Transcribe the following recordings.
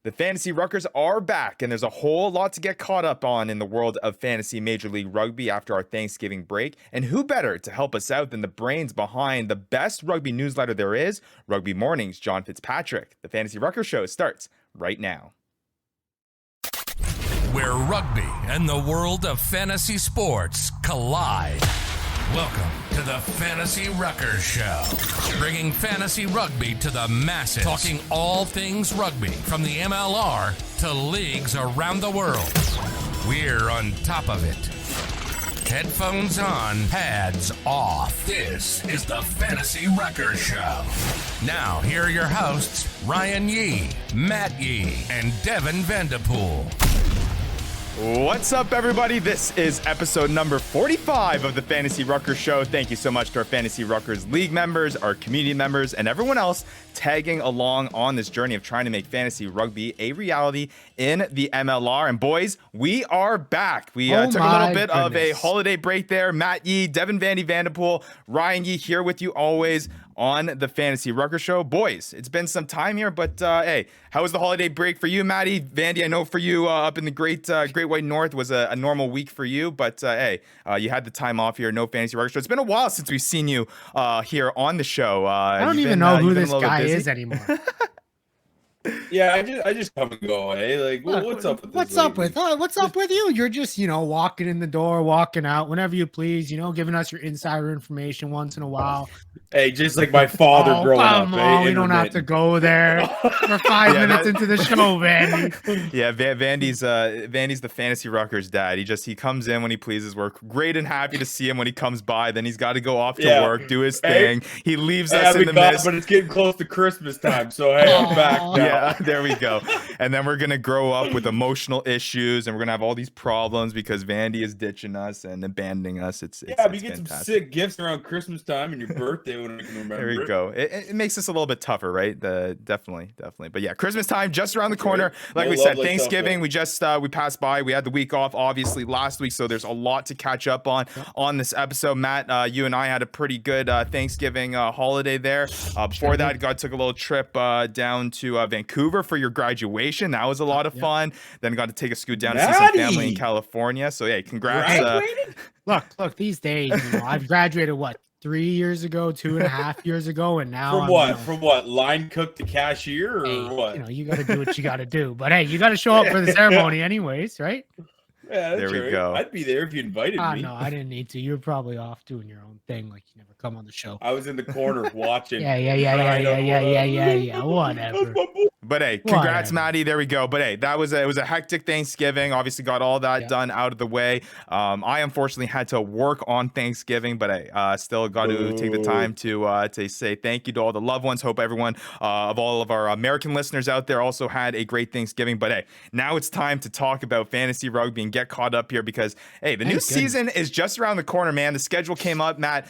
The Fantasy Ruckers are back, and there's a whole lot to get caught up on in the world of fantasy Major League Rugby after our Thanksgiving break. And who better to help us out than the brains behind the best rugby newsletter there is, Rugby Morning's John Fitzpatrick. The Fantasy Ruckers show starts right now. Where rugby and the world of fantasy sports collide. Welcome to the Fantasy Ruckers Show, bringing fantasy rugby to the masses, talking all things rugby from the MLR to leagues around the world. We're on top of it. Headphones on, pads off. This is the Fantasy Ruckers Show. Now, here are your hosts, Ryan Yee, Matt Yee, and Devin Vanderpool. What's up, everybody? This is episode number 45 of the Fantasy Ruckers Show. Thank you so much to our Fantasy Ruckers League members, our community members, and everyone else tagging along on this journey of trying to make fantasy rugby a reality in the MLR. And boys, we are back. We took a little bit of a holiday break there. Matt Yee, Devin Vanderpool, Ryan Yee here with you always on the Fantasy Ruckers Show. Boys, it's been some time here, but hey, how was the holiday break for you, Matty? Vandy, I know for you up in the Great White North was a normal week for you, but hey, you had the time off here, no Fantasy Ruckers Show. It's been a while since we've seen you here on the show. I don't even know who this guy is anymore. Yeah, I just come and go. Hey, like, what's up with this? What's up with you? You're just, walking in the door, walking out whenever you please, giving us your insider information once in a while. Hey, just like my father growing up. On, we don't have to go there. We're 5 minutes into the show, Vandy. Yeah, Vandy's the Fantasy Ruckers dad. He comes in when he pleases. We're great and happy to see him when he comes by. Then he's got to go off to work, do his thing. He leaves us in the mist. But it's getting close to Christmas time, so hey, I'm back now. Yeah, there we go. And then we're gonna grow up with emotional issues, and we're gonna have all these problems because Vandy is ditching us and abandoning us. It's we get fantastic. Some sick gifts around Christmas time and your birthday when I can remember. There we go. It makes us a little bit tougher, right? Definitely. But yeah, Christmas time just around the corner. Like we said, Thanksgiving. We just we passed by. We had the week off, obviously last week, so there's a lot to catch up on this episode. Matt, you and I had a pretty good Thanksgiving holiday there. Before that, took a little trip down to Vancouver for your graduation. That was a lot of fun. Then got to take a scoot down to see some family in California. So yeah, congrats. Look, these days, I've graduated 3 years ago, 2.5 years ago, and now from what line cook to cashier or what? You got to do what you got to do. But hey, you got to show up for the ceremony anyways, right? Yeah, there we go. I'd be there if you invited me. No, I didn't need to. You were probably off doing your own thing, like you never come on the show. I was in the corner watching. Yeah. Whatever. But hey, congrats, Maddie. There we go. But hey, it was a hectic Thanksgiving. Obviously, got all that done out of the way. I unfortunately had to work on Thanksgiving, but hey, still got to take the time to say thank you to all the loved ones. Hope everyone of all of our American listeners out there also had a great Thanksgiving. But hey, now it's time to talk about fantasy rugby and get caught up here because hey, the new season is just around the corner, man. The schedule came up, Matt.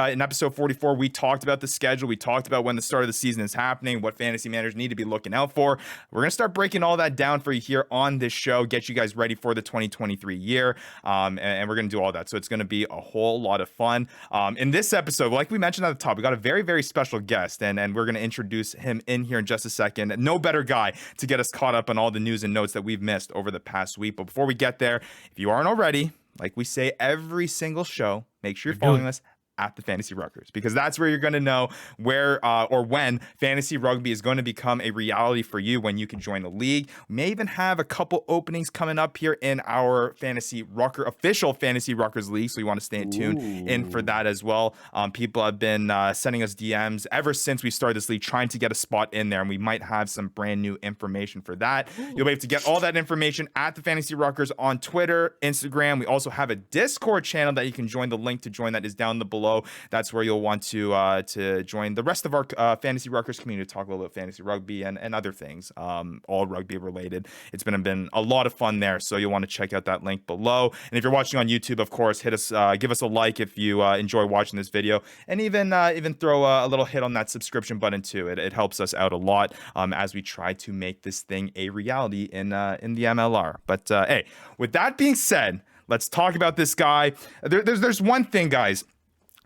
In episode 44, we talked about the schedule. We talked about when the start of the season is happening, what fantasy managers need to be looking out for. We're going to start breaking all that down for you here on this show, get you guys ready for the 2023 year. And we're going to do all that. So it's going to be a whole lot of fun. In this episode, like we mentioned at the top, we got a very, very special guest, and we're going to introduce him in here in just a second. No better guy to get us caught up on all the news and notes that we've missed over the past week. But before we get there, if you aren't already, like we say every single show, make sure you're following us at the Fantasy Ruckers, because that's where you're going to know where or when fantasy rugby is going to become a reality for you, when you can join a league. We may even have a couple openings coming up here in our official Fantasy Ruckers League, so you want to stay tuned in for that as well. People have been sending us DMs ever since we started this league, trying to get a spot in there, and we might have some brand new information for that. You'll be able to get all that information at the Fantasy Ruckers on Twitter, Instagram. We also have a Discord channel that you can join. The link to join that is down below. That's where you'll want to join the rest of our Fantasy Ruckers community to talk a little bit fantasy rugby and other things, all rugby related. It's been a lot of fun there, so you'll want to check out that link below. And if you're watching on YouTube, of course, give us a like if you enjoy watching this video, and even throw a little hit on that subscription button too. It helps us out a lot as we try to make this thing a reality in the MLR. But hey, with that being said, let's talk about this guy. There's one thing, guys,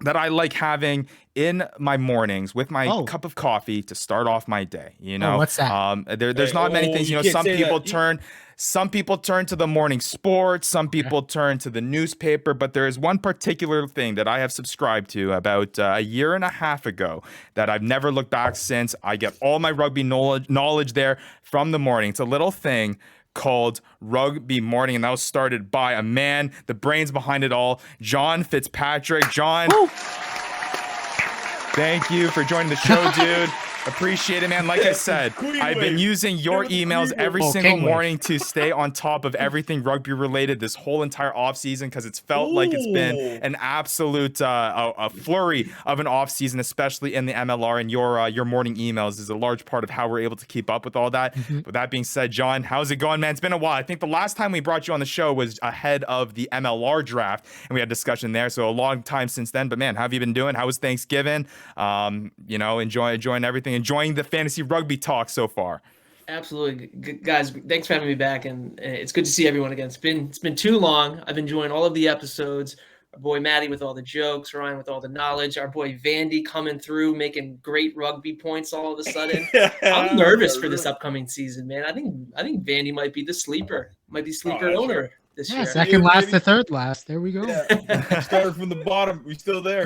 that I like having in my mornings with my Oh. cup of coffee to start off my day. You know, what's that? There's not many things. You know, can't some say people that. turn. Some people turn to the morning sports, some people turn to the newspaper, but there is one particular thing that I have subscribed to about a year and a half ago that I've never looked back since. I get all my rugby knowledge there from the morning. It's a little thing called Rugby Morning, and that was started by a man, the brains behind it all, John Fitzpatrick. John, thank you for joining the show, dude. Appreciate it, man. Like I said, I've been using your emails every single morning to stay on top of everything rugby related this whole entire off season, because it's felt like it's been an absolute a flurry of an off season, especially in the MLR. And your morning emails is a large part of how we're able to keep up with all that. With that being said, John, how's it going, man? It's been a while. I think the last time we brought you on the show was ahead of the MLR draft, and we had discussion there. So a long time since then. But man, how have you been doing? How was Thanksgiving? You know, enjoying everything. Enjoying the fantasy rugby talk so far. Absolutely, guys. Thanks for having me back, and it's good to see everyone again. It's been too long. I've enjoyed all of the episodes. Our boy Maddie with all the jokes, Ryan with all the knowledge. Our boy Vandy coming through, making great rugby points all of a sudden. I'm nervous for this upcoming season, man. I think Vandy might be the sleeper, owner this year. Second last to third last. There we go. Yeah. Started from the bottom. We're still there.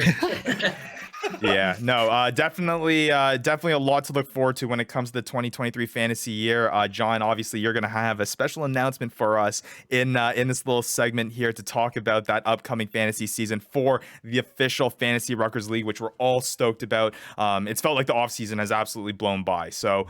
Yeah, no, definitely a lot to look forward to when it comes to the 2023 fantasy year. John, obviously, you're going to have a special announcement for us in this little segment here to talk about that upcoming fantasy season for the official Fantasy Ruckers League, which we're all stoked about. It's felt like the offseason has absolutely blown by, so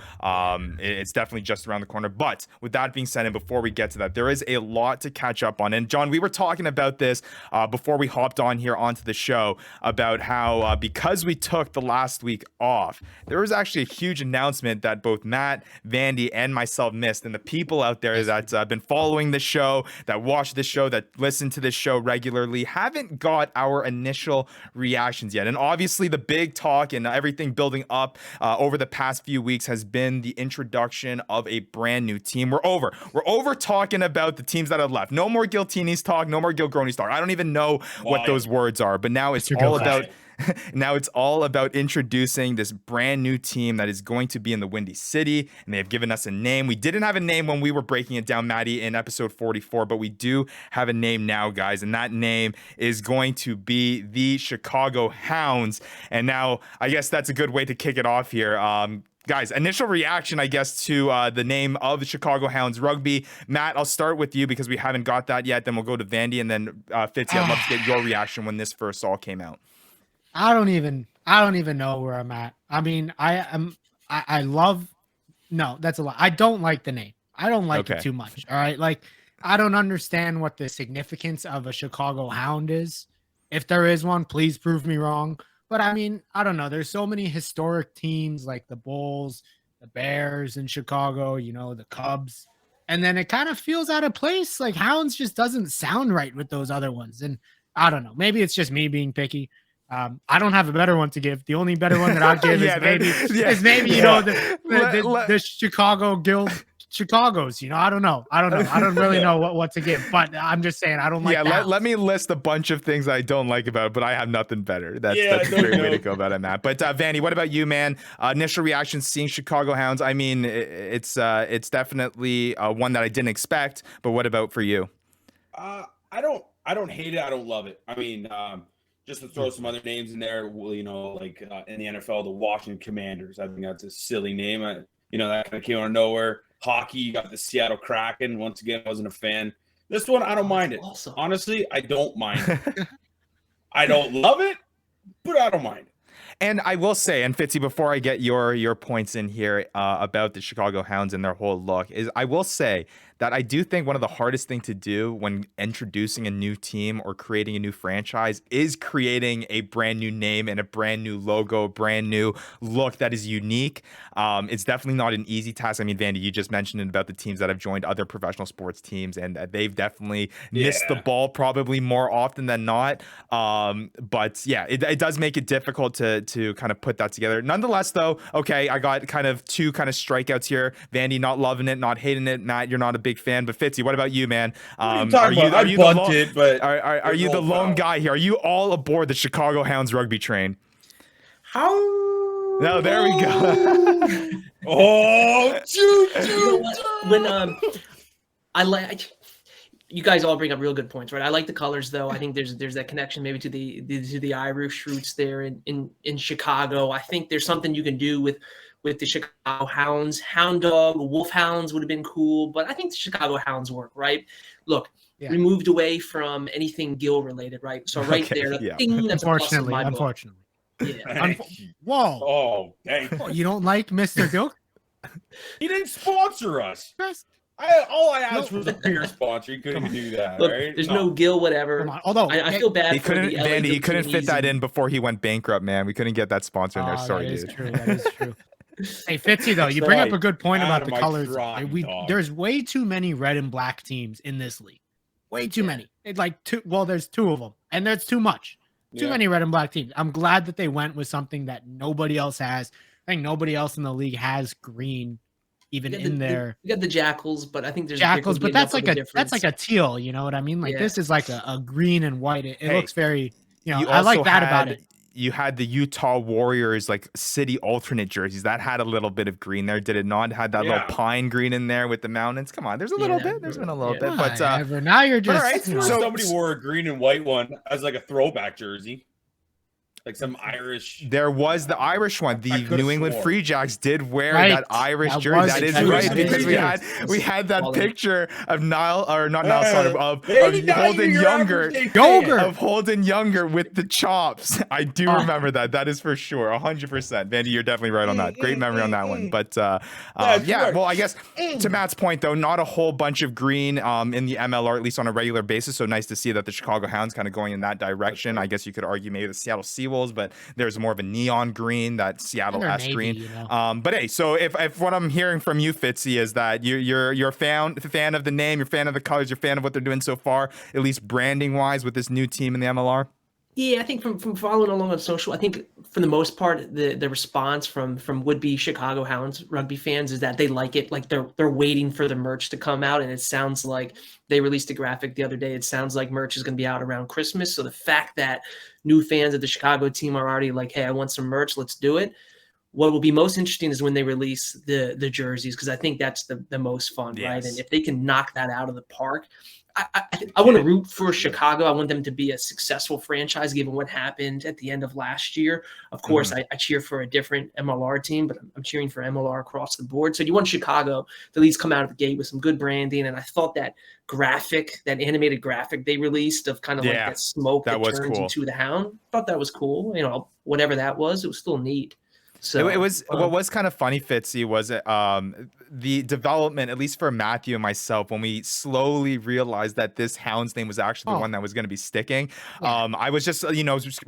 it's definitely just around the corner. But with that being said, and before we get to that, there is a lot to catch up on. And John, we were talking about this before we hopped on here onto the show about how because we took the last week off, there was actually a huge announcement that both Matt, Vandy, and myself missed. And the people out there that's been following the show, that watch the show, that listen to this show regularly, haven't got our initial reactions yet. And obviously the big talk and everything building up over the past few weeks has been the introduction of a brand new team. We're over talking about the teams that have left. No more Giltini's talk, no more Gilgroni's talk. I don't even know what those words are, but now it's all about now it's all about introducing this brand new team that is going to be in the Windy City, and they have given us a name. We didn't have a name when we were breaking it down, Maddie, in episode 44, but we do have a name now, guys, and that name is going to be the Chicago Hounds. And now I guess that's a good way to kick it off here. Guys, initial reaction, I guess, to the name of the Chicago Hounds Rugby. Matt, I'll start with you because we haven't got that yet. Then we'll go to Vandy, and then Fitzy, I'd love to get your reaction when this first all came out. I don't even know where I'm at. I mean, I love, no, that's a lot. I don't like the name. I don't like it too much. All right. Like, I don't understand what the significance of a Chicago Hound is. If there is one, please prove me wrong. But I mean, I don't know. There's so many historic teams like the Bulls, the Bears in Chicago, you know, the Cubs. And then it kind of feels out of place. Like Hounds just doesn't sound right with those other ones. And I don't know. Maybe it's just me being picky. I don't have a better one to give. The only better one that I'll give is maybe you know the Chicago Guild Chicagos. You know, I don't know. I don't really know what to give. But I'm just saying I don't like. Yeah, let me list a bunch of things I don't like about it, but I have nothing better. That's a great way to go about it, Matt. But Vanny, what about you, man? Initial reactions seeing Chicago Hounds. I mean, it's definitely one that I didn't expect. But what about for you? I don't hate it. I don't love it. I mean. Just to throw some other names in there, well, you know, like in the NFL, the Washington Commanders. I think that's a silly name. You know, that kind of came out of nowhere. Hockey, you got the Seattle Kraken. Once again, I wasn't a fan. This one, I don't mind it. Awesome. Honestly, I don't mind it. I don't love it, but I don't mind it. And I will say, and Fitzy, before I get your points in here about the Chicago Hounds and their whole look, is I will say that I do think one of the hardest thing to do when introducing a new team or creating a new franchise is creating a brand new name and a brand new logo, a brand new look that is unique. It's definitely not an easy task. I mean, Vandy, you just mentioned it about the teams that have joined other professional sports teams, and they've definitely missed the ball probably more often than not. But yeah, it does make it difficult to kind of put that together. Nonetheless, though, okay, I got kind of two kind of strikeouts here. Vandy not loving it, not hating it. Matt, you're not a big fan, but Fitzy, what about you, man? Are you the lone guy here? Are you all aboard the Chicago Hounds rugby train? How? No, there we go. Oh, when I like you guys all bring up real good points, right? I like the colors though. I think there's that connection maybe to the Irish roots there in Chicago. I think there's something you can do with the Chicago Hounds. Hound dog, Wolfhounds would have been cool, but I think the Chicago Hounds work, right? Look, we moved away from anything Gill related, right? So right there, ding, that's unfortunately. Yeah. Whoa. Oh, dang. Oh, you don't like Mr. Gill? He didn't sponsor us. All I asked was a beer sponsor. He couldn't do that. Look, right? there's no Gill, whatever. Although I feel bad. He couldn't, Vandy. He couldn't fit that in before he went bankrupt, man. We couldn't get that sponsor in there. Sorry, dude. True. That is true. Hey, Fitzy, though, you bring up a good point about the colors. There's way too many red and black teams in this league. Way too many. There's two of them, and that's too much. Too many red and black teams. I'm glad that they went with something that nobody else has. I think nobody else in the league has green, even in there. You got the Jackals, but I think there's Jackals, but that's like a teal. You know what I mean? Like this is like a green and white. It looks very. I like that about it. You had the Utah Warriors like city alternate jerseys that had a little bit of green there. Did it not? Had that little pine green in there with the mountains. Come on, there's a little bit. There's been a little bit, but now you're just. Right. So somebody wore a green and white one as like a throwback jersey. Like some Irish. There was the Irish one. The New England Free Jacks did wear that Irish jersey. That is right, because we had that picture of Holden Younger with the chops. I do remember that. That is for sure, 100%. Vandy, you're definitely right on that. Great memory on that one. But well, I guess to Matt's point though, not a whole bunch of green in the MLR, at least on a regular basis. So nice to see that the Chicago Hounds kind of going in that direction. I guess you could argue maybe the Seattle Seawolves, but there's more of a neon green, that Seattle-esque green. But hey, so if what I'm hearing from you, Fitzy, is that you're a fan of the name, you're a fan of the colors, you're a fan of what they're doing so far, at least branding wise with this new team in the MLR. Yeah, I think from following along on social, I think for the most part, the response from would-be Chicago Hounds rugby fans is that they like it. Like they're waiting for the merch to come out, and it sounds like they released a graphic the other day. It sounds like merch is going to be out around Christmas. So the fact that new fans of the Chicago team are already like, hey, I want some merch, let's do it. What will be most interesting is when they release the jerseys, because I think that's the most fun, right? And if they can knock that out of the park, I want to root for Chicago. I want them to be a successful franchise, given what happened at the end of last year. Of course, I cheer for a different MLR team, but I'm cheering for MLR across the board. So you want Chicago to at least come out of the gate with some good branding. And I thought that animated graphic they released of kind of like that smoke that turns into the hound, I thought that was cool. Whatever that was, it was still neat. So it was what was kind of funny, Fitzy, was the development, at least for Matthew and myself, when we slowly realized that this Hound's name was actually the one that was going to be sticking. I was just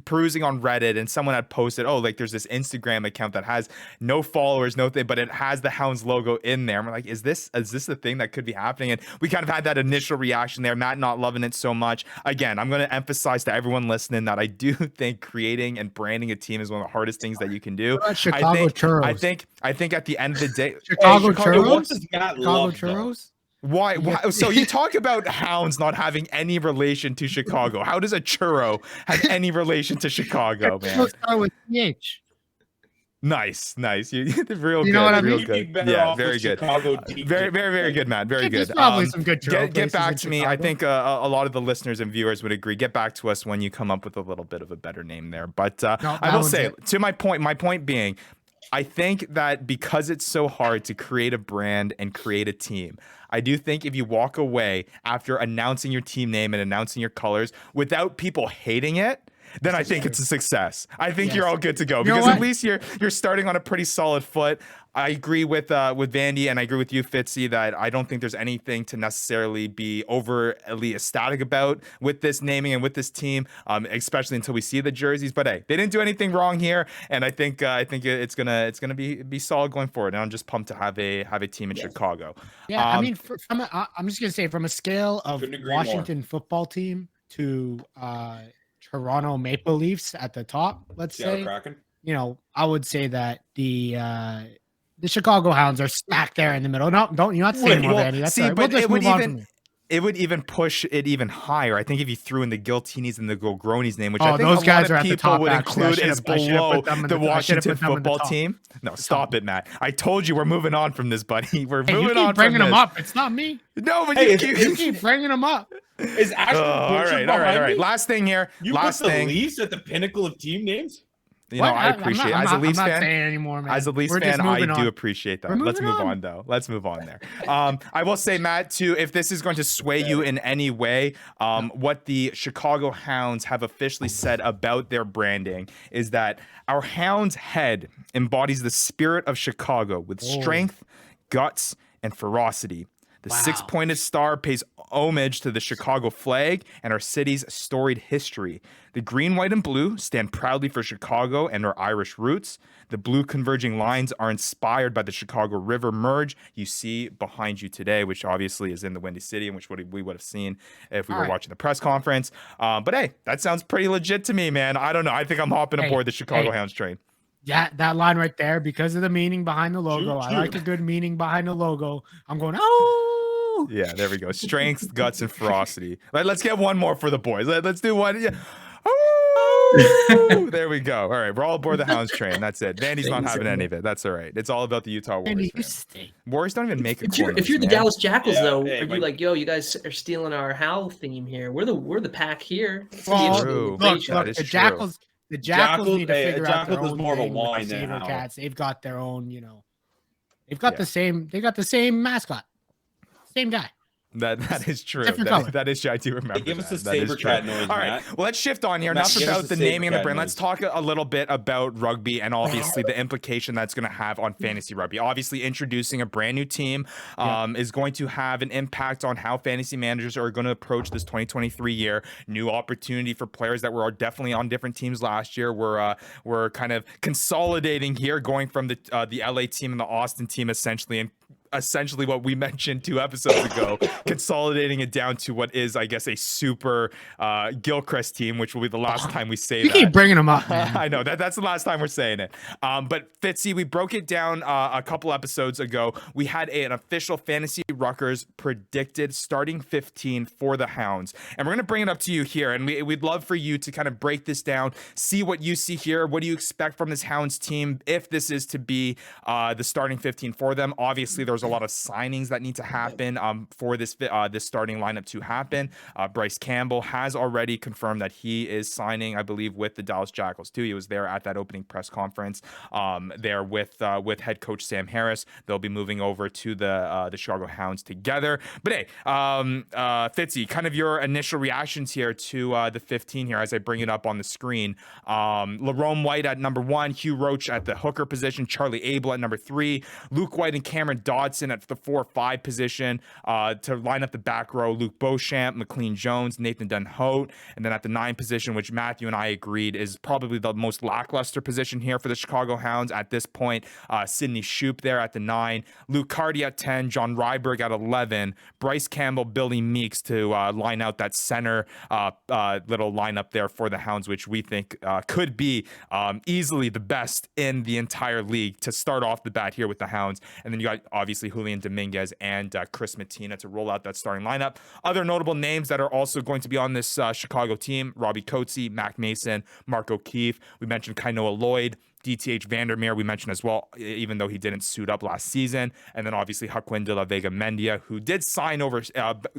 perusing on Reddit, and someone had posted, there's this Instagram account that has no followers, no thing, but it has the Hounds logo in there. And we're like, is this the thing that could be happening? And we kind of had that initial reaction there. Matt not loving it so much. Again, I'm going to emphasize to everyone listening that I do think creating and branding a team is one of the hardest things that you can do. Churros. I think at the end of the day, Chicago Churros. What does Matt love, Churros. Why? So you talk about Hounds not having any relation to Chicago. How does a churro have any relation to Chicago, man? Start with PH. Nice. You real good. Know what I mean? Real good. Yeah, very good. Very, very good, Matt. Very good. Probably some good churro. Get back to me. I think a lot of the listeners and viewers would agree. Get back to us when you come up with a little bit of a better name there. But I will say, to my point being, I think that because it's so hard to create a brand and create a team, I do think if you walk away after announcing your team name and announcing your colors without people hating it, then I think it's a success. I think you're all good to go, because at least you're starting on a pretty solid foot. I agree with Vandy, and I agree with you, Fitzy, that I don't think there's anything to necessarily be overly ecstatic about with this naming and with this team, especially until we see the jerseys. But hey, they didn't do anything wrong here, and I think it's gonna be solid going forward. And I'm just pumped to have a team in Chicago. Yeah, I mean, I'm just gonna say, from a scale of Washington football team to Toronto Maple Leafs at the top, let's say, Kraken. I would say that the Chicago Hounds are smack there in the middle. No, don't, you're not saying more, Vandy. That's right. We'll just move on from here. it would even push it even higher. I think if you threw in the Giltinis and the Gogroni's name, which I think those a guys lot are of at the people top, would actually. I include should've- as I should've below put them in the the- I should've Washington put them in the football top. team. No, stop it, Matt. I told you we're moving on from this, buddy. We're Hey, you moving keep on bringing from them this. up. It's not me. No, but Hey, You keep bringing them up. Is Ashton all Kutcher right, all behind right. me? Last thing here. You Last put the thing. Leafs at the pinnacle of team names? You know, I appreciate it. As a Leafs I'm not fan, saying anymore, man. as a Leafs We're just fan, I moving do on. appreciate that. We're Let's moving move on. on, though. Let's move on there. I will say, Matt, too, if this is going to sway you in any way, what the Chicago Hounds have officially said about their branding is that our Hounds head embodies the spirit of Chicago with strength, guts, and ferocity. The six-pointed star pays homage to the Chicago flag and our city's storied history. The green, white, and blue stand proudly for Chicago and our Irish roots. The blue converging lines are inspired by the Chicago River merge you see behind you today, which obviously is in the Windy City, and which we would have seen if we were watching the press conference. But hey, that sounds pretty legit to me, man. I don't know. I think I'm hopping aboard the Chicago Hounds train. Yeah, that line right there, because of the meaning behind the logo. I like a good meaning behind the logo. I'm going, oh. Yeah, there we go. Strength, guts, and ferocity. Let's get one more for the boys. Let's do one. Yeah. Oh, there we go. All right, we're all aboard the Hounds train. That's it. Vandy's not having any of it. That's all right. It's all about the Utah Warriors. Warriors don't even make a corner. If you're the Dallas Jackals, though, are you like, yo, you guys are stealing our Howl theme here? We're the pack here. True. Look, the Jackals need to figure out their was own more of a thing with line the than Saber Howl. Cats. They've got their own, they've got the same. They got the same mascot, same guy. That is true. Different color. That is true. I do remember. Give us the that is saber true. cat noise, All right, Matt. well, let's shift on here. Matt, Enough give us about the the naming and the saber brand. cat Let's talk a little bit about rugby and obviously the implication that's going to have on fantasy rugby. Obviously, introducing a brand new team is going to have an impact on how fantasy managers are going to approach this 2023 year. New opportunity for players that were definitely on different teams last year. We're kind of consolidating here, going from the LA team and the Austin team essentially, and essentially what we mentioned 2 episodes ago, consolidating it down to what is, I guess, a super Gilchrist team, which will be the last time we say that. You keep bringing them up, man. I know that's the last time we're saying it. But Fitzy, we broke it down a couple episodes ago. We had an official Fantasy Ruckers predicted starting 15 for the Hounds, and we're gonna bring it up to you here, and we'd love for you to kind of break this down, see what you see here. What do you expect from this Hounds team if this is to be the starting 15 for them? Obviously, there's a lot of signings that need to happen for this starting lineup to happen. Bryce Campbell has already confirmed that he is signing, I believe, with the Dallas Jackals too. He was there at that opening press conference there with head coach Sam Harris. They'll be moving over to the Chicago Hounds together. But hey, Fitzy, kind of your initial reactions here to the 15 here as I bring it up on the screen. Lerome White at number 1, Hugh Roach at the hooker position, Charlie Abel at number 3, Luke White and Cameron Dodson at the 4-5 position to line up the back row. Luke Beauchamp, McLean Jones, Nathan Dunhote, and then at the 9 position, which Matthew and I agreed is probably the most lackluster position here for the Chicago Hounds at this point. Sidney Shoup there at the 9, Luke Carty at 10, John Ryberg at 11, Bryce Campbell, Billy Meeks to line out that center little lineup there for the Hounds, which we think could be easily the best in the entire league to start off the bat here with the Hounds. And then you got obviously Julian Dominguez and Chris Mattina to roll out that starting lineup. Other notable names that are also going to be on this Chicago team: Robbie Coetzee, Mac Mason, Mark O'Keefe. We mentioned Kainoa Lloyd, DTH Vandermeer, we mentioned as well, even though he didn't suit up last season. And then obviously Joaquin de la Vega Mendia, who did sign over,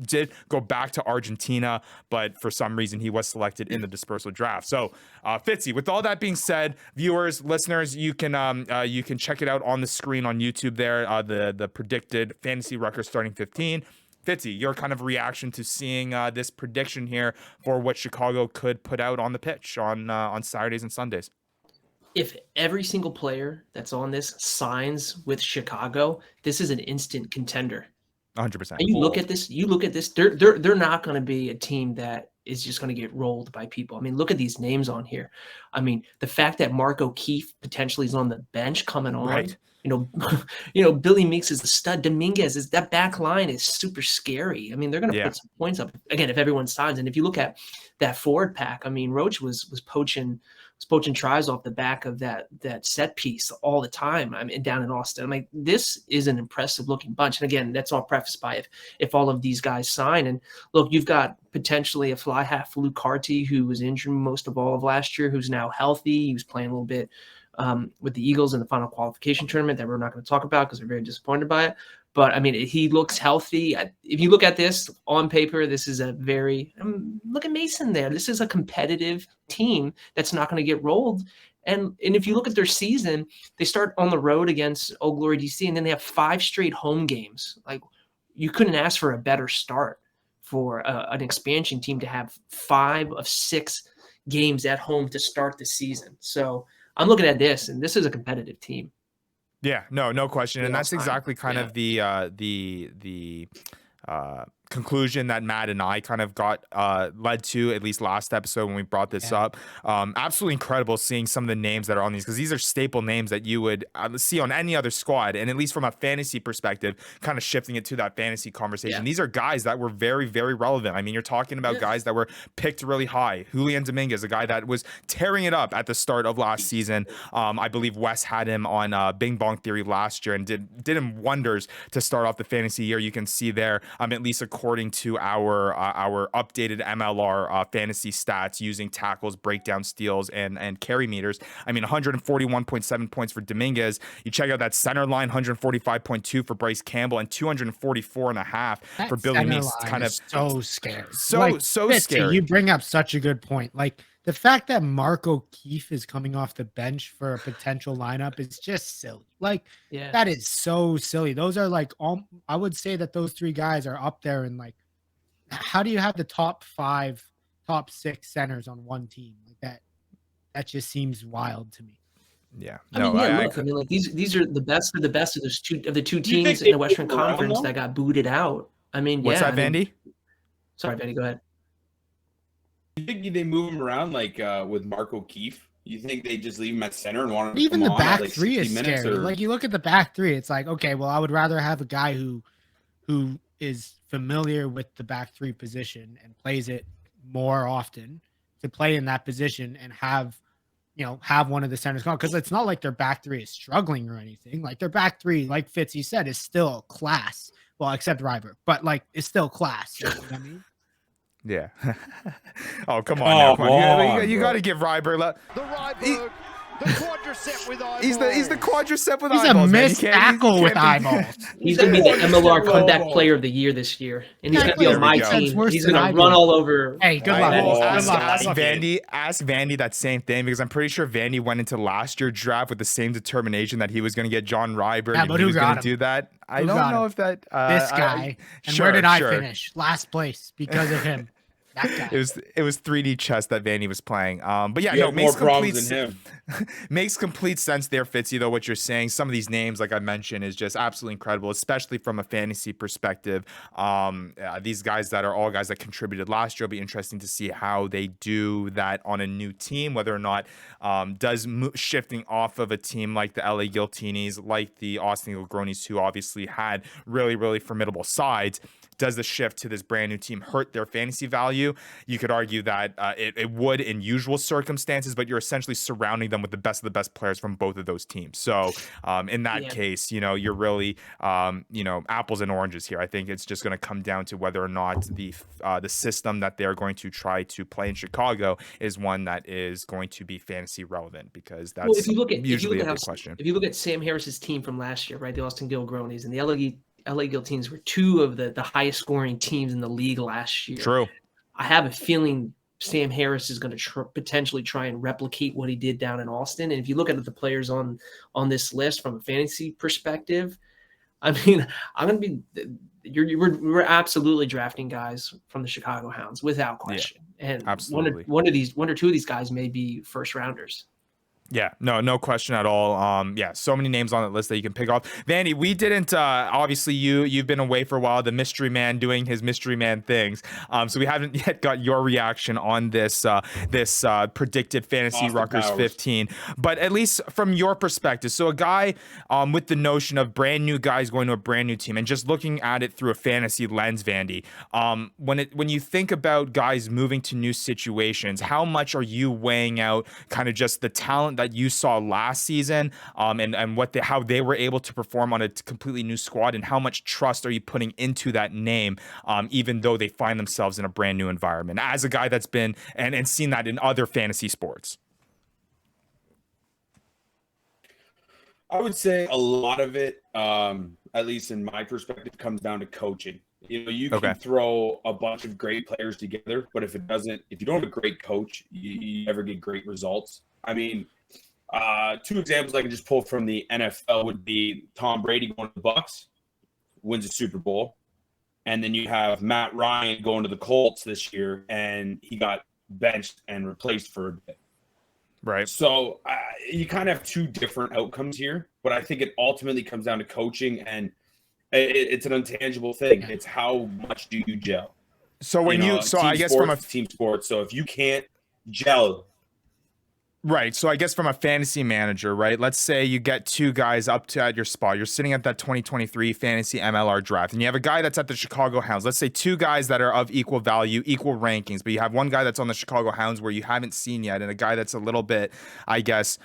did go back to Argentina, but for some reason he was selected in the dispersal draft. So Fitzy, with all that being said, viewers, listeners, you can check it out on the screen on YouTube there, the predicted Fantasy Ruckers starting 15. Fitzy, your kind of reaction to seeing this prediction here for what Chicago could put out on the pitch on Saturdays and Sundays. If every single player that's on this signs with Chicago, this is an instant contender. 100%. And you look at this, they're not going to be a team that is just going to get rolled by people. I mean, look at these names on here. I mean, the fact that Mark O'Keefe potentially is on the bench coming on, right. Billy Meeks is the stud. Dominguez is that back line is super scary. I mean, they're going to put some points up again if everyone signs. And if you look at that forward pack, I mean, Roach was poaching poaching tries off the back of that set piece all the time. I mean, down in Austin. I'm like, this is an impressive looking bunch. And again, that's all prefaced by if all of these guys sign. And look, you've got potentially a fly half Luke Carty, who was injured most of all of last year, who's now healthy. He was playing a little bit with the Eagles in the final qualification tournament that we're not going to talk about because we're very disappointed by it. But I mean, he looks healthy. If you look at this on paper, this is a very look at Mason there. This is a competitive team that's not going to get rolled. And if you look at their season, they start on the road against Old Glory DC, and then they have 5 straight home games. Like, you couldn't ask for a better start for an expansion team to have 5 of 6 games at home to start the season. So I'm looking at this, and this is a competitive team. Yeah, no question. And that's exactly kind of the conclusion that Matt and I kind of got led to, at least last episode when we brought this up. Absolutely incredible seeing some of the names that are on these, because these are staple names that you would see on any other squad. And at least from a fantasy perspective, kind of shifting it to that fantasy conversation, these are guys that were very, very relevant. I mean, you're talking about guys that were picked really high. Julian Dominguez, a guy that was tearing it up at the start of last season. I believe Wes had him on Bing Bong Theory last year and did him wonders to start off the fantasy year. You can see there, at least according to our updated MLR fantasy stats using tackles, breakdown, steals, and carry meters. I mean, 141.7 points for Dominguez. You check out that center line, 145.2 for Bryce Campbell, and 244.5 for Billy Meeks. It's kind of so scary. So scary. You bring up such a good point. Like, the fact that Mark O'Keefe is coming off the bench for a potential lineup is just silly. Like, that is so silly. Those are like, I would say that those 3 guys are up there in, like, how do you have the top 5, top 6 centers on one team like that? That just seems wild to me. Yeah. I mean, like these are the best of the best of the two teams in the Western Conference that got booted out. I mean, what's that, Vandy? Sorry, Vandy, go ahead. You think they move him around like with Mark O'Keefe? You think they just leave him at center and want him to even come the on back at like 3 is scary. Like, you look at the back 3, it's like, okay, well, I would rather have a guy who is familiar with the back 3 position and plays it more often to play in that position and have one of the centers gone, because it's not like their back 3 is struggling or anything. Like, their back 3, like Fitzy said, is still class. Well, except Ryber, but like, it's still class. You know what I mean? Yeah. Oh, come on. Come on. You got to give Ryber. The Ryber. The quadricep with eyeballs. He's the quadricep with he's eyeballs. He's a missed tackle with eyeballs. He's going to be the MLR comeback player of the year this year. And he's going to be on my team. He's going to run all over. Hey, good luck. Ask Vandy that same thing, because I'm pretty sure Vandy went into last year's draft with the same determination that he was going to get John Ryber. Yeah, but he was going to do that. I don't know if that... this guy. And where did I finish? Last place because of him. It was 3D chess that Vandy was playing. But yeah, no, makes complete makes complete sense there, Fitzy, though, what you're saying. Some of these names, like I mentioned, is just absolutely incredible, especially from a fantasy perspective. These guys that are all guys that contributed last year, will be interesting to see how they do that on a new team, whether or not shifting off of a team like the LA Guiltinis, like the Austin Eagle Groanies, who obviously had really, really formidable sides. Does the shift to this brand new team hurt their fantasy value? You could argue that it would in usual circumstances, but you're essentially surrounding them with the best of the best players from both of those teams. So in that case, you're really, apples and oranges here. I think it's just going to come down to whether or not the system that they're going to try to play in Chicago is one that is going to be fantasy relevant, because that's usually a big question. If you look at Sam Harris's team from last year, right, the Austin Gill Groanies and the LA Guillotines were 2 of the highest scoring teams in the league last year. True. I have a feeling Sam Harris is going to potentially try and replicate what he did down in Austin. And if you look at the players on this list from a fantasy perspective, I mean, we're absolutely drafting guys from the Chicago Hounds without question. And absolutely. one or two of these guys may be first rounders. Yeah, no question at all. Yeah, so many names on that list that you can pick off. Vandy, we didn't. Obviously, you've been away for a while. The mystery man doing his mystery man things. So we haven't yet got your reaction on this predicted Fantasy Austin Ruckers Powers. 15. But at least from your perspective, so a guy with the notion of brand new guys going to a brand new team and just looking at it through a fantasy lens, Vandy. When you think about guys moving to new situations, how much are you weighing out kind of just the talent that you saw last season, and how they were able to perform on a completely new squad, and how much trust are you putting into that name, even though they find themselves in a brand new environment, as a guy that's been and seen that in other fantasy sports? I would say a lot of it, at least in my perspective, comes down to coaching. You can throw a bunch of great players together, but if you don't have a great coach, you never get great results. I mean, two examples I can just pull from the NFL would be Tom Brady going to the Bucs, wins a Super Bowl, and then you have Matt Ryan going to the Colts this year, and he got benched and replaced for a bit. Right. So you kind of have two different outcomes here, but I think it ultimately comes down to coaching, and it's an intangible thing. It's how much do you gel. So I guess from a team sport. So if you can't gel. Right. So I guess from a fantasy manager, right? Let's say you get two guys at your spot. You're sitting at that 2023 fantasy MLR draft, and you have a guy that's at the Chicago Hounds. Let's say two guys that are of equal value, equal rankings, but you have one guy that's on the Chicago Hounds where you haven't seen yet, and a guy that's a little bit, I guess,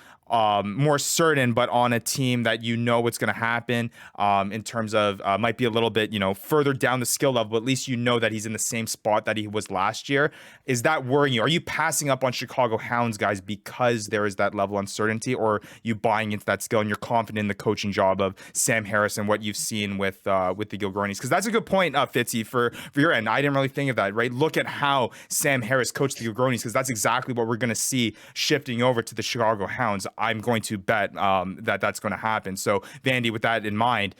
more certain, but on a team that you know what's going to happen in terms of might be a little bit, further down the skill level, but at least you know that he's in the same spot that he was last year. Is that worrying you? Are you passing up on Chicago Hounds guys because there is that level of uncertainty, or you buying into that skill and you're confident in the coaching job of Sam Harris and what you've seen with the Gilgronis? Because that's a good point, Fitzy, for your end. I didn't really think of that, right? Look at how Sam Harris coached the Gilgronis, because that's exactly what we're going to see shifting over to the Chicago Hounds. I'm going to bet that's going to happen. So, Vandy, with that in mind,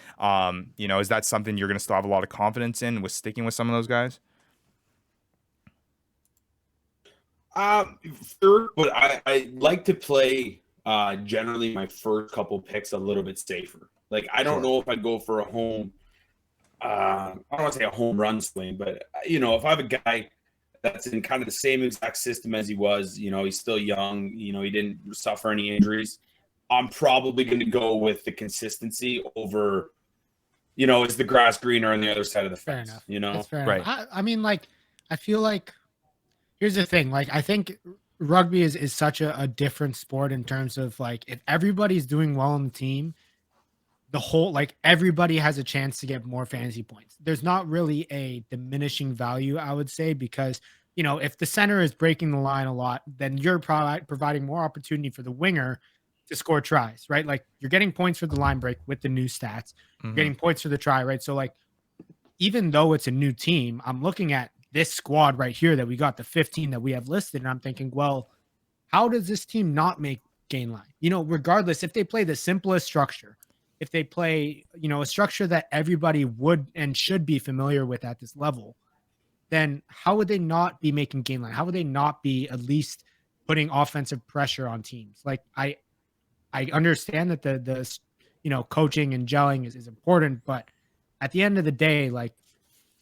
is that something you're going to still have a lot of confidence in with sticking with some of those guys? Sure, but I like to play generally my first couple picks a little bit safer. Like, I don't know if I'd go for a home. I don't want to say a home run swing, but if I have a guy that's in kind of the same exact system as he was, he's still young, he didn't suffer any injuries, I'm probably going to go with the consistency over, is the grass greener on the other side of the fence? Fair enough. That's fair right. enough. I mean, I feel like, here's the thing. I think rugby is such a different sport in terms of, if everybody's doing well on the team, the whole, everybody has a chance to get more fantasy points. There's not really a diminishing value, I would say, because, if the center is breaking the line a lot, then you're providing more opportunity for the winger to score tries, right? You're getting points for the line break with the new stats, you're getting points for the try, right? So, even though it's a new team, I'm looking at this squad right here that we got, the 15 that we have listed, and I'm thinking, well, how does this team not make gain line? Regardless, if they play the simplest structure, if they play, a structure that everybody would and should be familiar with at this level, then how would they not be making gain line? How would they not be at least putting offensive pressure on teams? I understand that the coaching and gelling is important, but at the end of the day,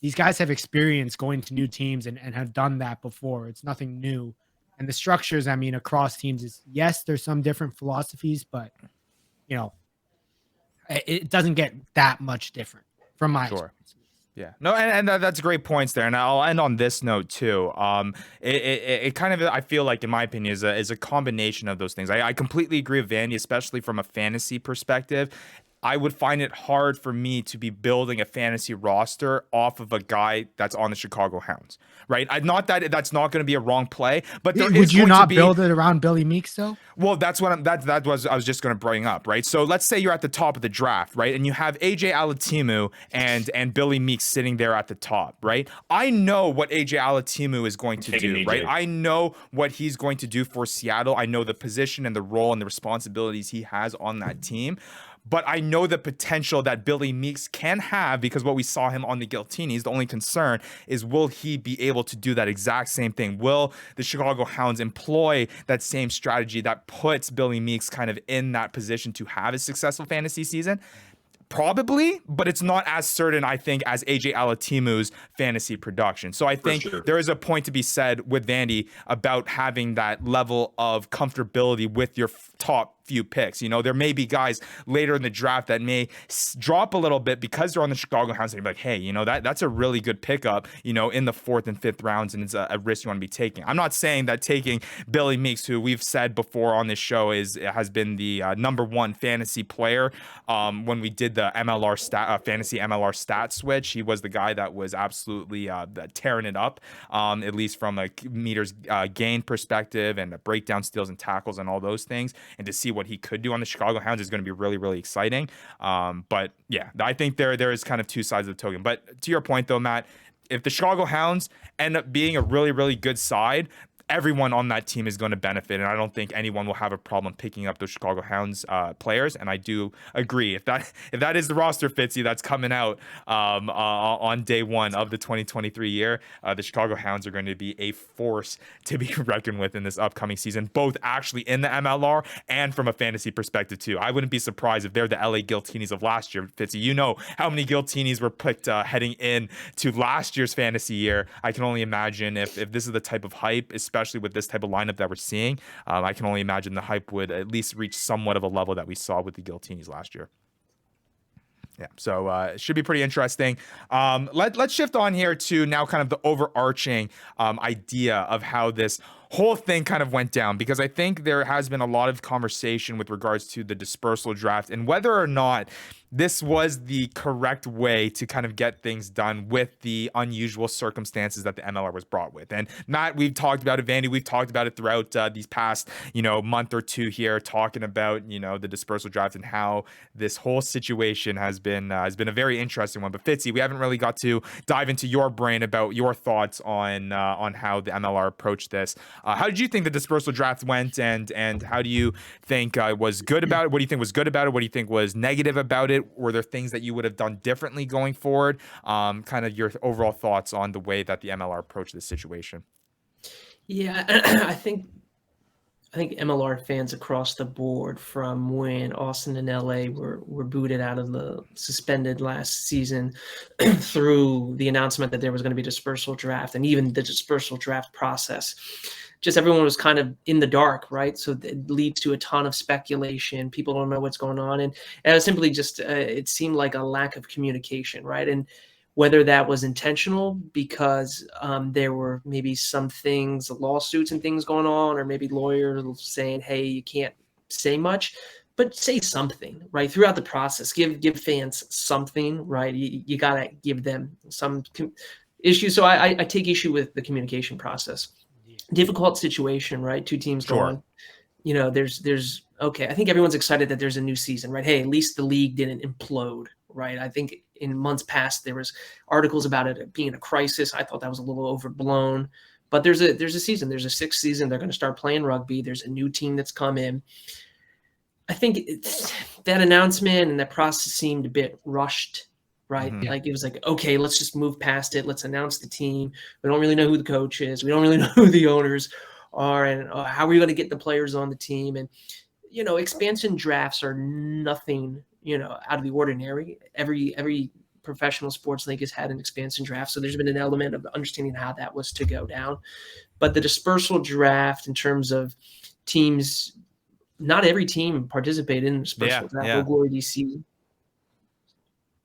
these guys have experience going to new teams and have done that before. It's nothing new. And the structures, across teams is, yes, there's some different philosophies, but, it doesn't get that much different from my experience. Yeah, no, and that's great points there. And I'll end on this note too. It kind of, I feel like, in my opinion, is a combination of those things. I completely agree with Vandy, especially from a fantasy perspective. I would find it hard for me to be building a fantasy roster off of a guy that's on the Chicago Hounds, right? Not that that's not going to be a wrong play, but would you not build it around Billy Meeks though? Well, that's what I was just going to bring up, right? So let's say you're at the top of the draft, right, and you have AJ Alatimu and Billy Meeks sitting there at the top, right? I know what AJ Alatimu is going to do, right? I know what he's going to do for Seattle. I know the position and the role and the responsibilities he has on that team. but I know the potential that Billy Meeks can have, because what we saw him on the Giltinis, the only concern is, will he be able to do that exact same thing? Will the Chicago Hounds employ that same strategy that puts Billy Meeks kind of in that position to have a successful fantasy season? Probably, but it's not as certain, I think, as AJ Alatimu's fantasy production. So I think there is a point to be said with Vandy about having that level of comfortability with your top few picks. You know, there may be guys later in the draft that may drop a little bit because they're on the Chicago Hounds, and you're like, hey, you know, that's a really good pickup, you know, in the 4th and 5th rounds, and it's a risk you want to be taking. I'm not saying that taking Billy Meeks, who we've said before on this show has been the number 1 fantasy player. When we did the MLR fantasy MLR stat switch, he was the guy that was absolutely tearing it up, at least from a meters gain perspective and the breakdown steals and tackles and all those things. And to see what he could do on the Chicago Hounds is going to be really, really exciting. But yeah, I think there is kind of two sides of the token. But to your point though, Matt, if the Chicago Hounds end up being a really, really good side, everyone on that team is going to benefit, and I don't think anyone will have a problem picking up those Chicago Hounds players. And I do agree, if that is the roster, Fitzy, that's coming out on day one of the 2023 year, the Chicago Hounds are going to be a force to be reckoned with in this upcoming season, both actually in the MLR and from a fantasy perspective too. I wouldn't be surprised if they're the LA Giltinis of last year, Fitzy. You know how many Giltinis were picked heading in to last year's fantasy year. I can only imagine if this is the type of hype, especially with this type of lineup that we're seeing, I can only imagine the hype would at least reach somewhat of a level that we saw with the Giltinis last year. Yeah, so it should be pretty interesting. Let's shift on here to now kind of the overarching idea of how this whole thing kind of went down, because I think there has been a lot of conversation with regards to the dispersal draft and whether or not this was the correct way to kind of get things done with the unusual circumstances that the MLR was brought with. And Matt, we've talked about it, Vandy, we've talked about it throughout these past, month or two here, talking about, the dispersal draft and how this whole situation has been a very interesting one. But Fitzy, we haven't really got to dive into your brain about your thoughts on how the MLR approached this. How did you think the dispersal draft went, and how do you think was good about it? What do you think was good about it? What do you think was negative about it? Were there things that you would have done differently going forward? Kind of your overall thoughts on the way that the MLR approached this situation. Yeah, I think MLR fans across the board, from when Austin and LA were booted out of the suspended last season through the announcement that there was going to be a dispersal draft, and even the dispersal draft process, just everyone was kind of in the dark, right? So it leads to a ton of speculation. People don't know what's going on. And it was simply just, it seemed like a lack of communication, right? And whether that was intentional because there were maybe some things, lawsuits and things going on, or maybe lawyers saying, hey, you can't say much, but say something, right? Throughout the process, give fans something, right? You got to give them some issue. So I take issue with the communication process. Difficult situation, right? Two teams going, there's okay. I think everyone's excited that there's a new season, right? Hey, at least the league didn't implode, right? I think in months past, there was articles about it being a crisis. I thought that was a little overblown, but there's a season, there's a 6th season. They're going to start playing rugby. There's a new team that's come in. I think that announcement and that process seemed a bit rushed, right? Mm-hmm. Like it was like, okay, let's just move past it. Let's announce the team. We don't really know who the coach is. We don't really know who the owners are, and how are we going to get the players on the team? And, expansion drafts are nothing, out of the ordinary. Every professional sports league has had an expansion draft. So there's been an element of understanding how that was to go down. But the dispersal draft, in terms of teams, not every team participated in the dispersal draft. Yeah. Old Glory DC.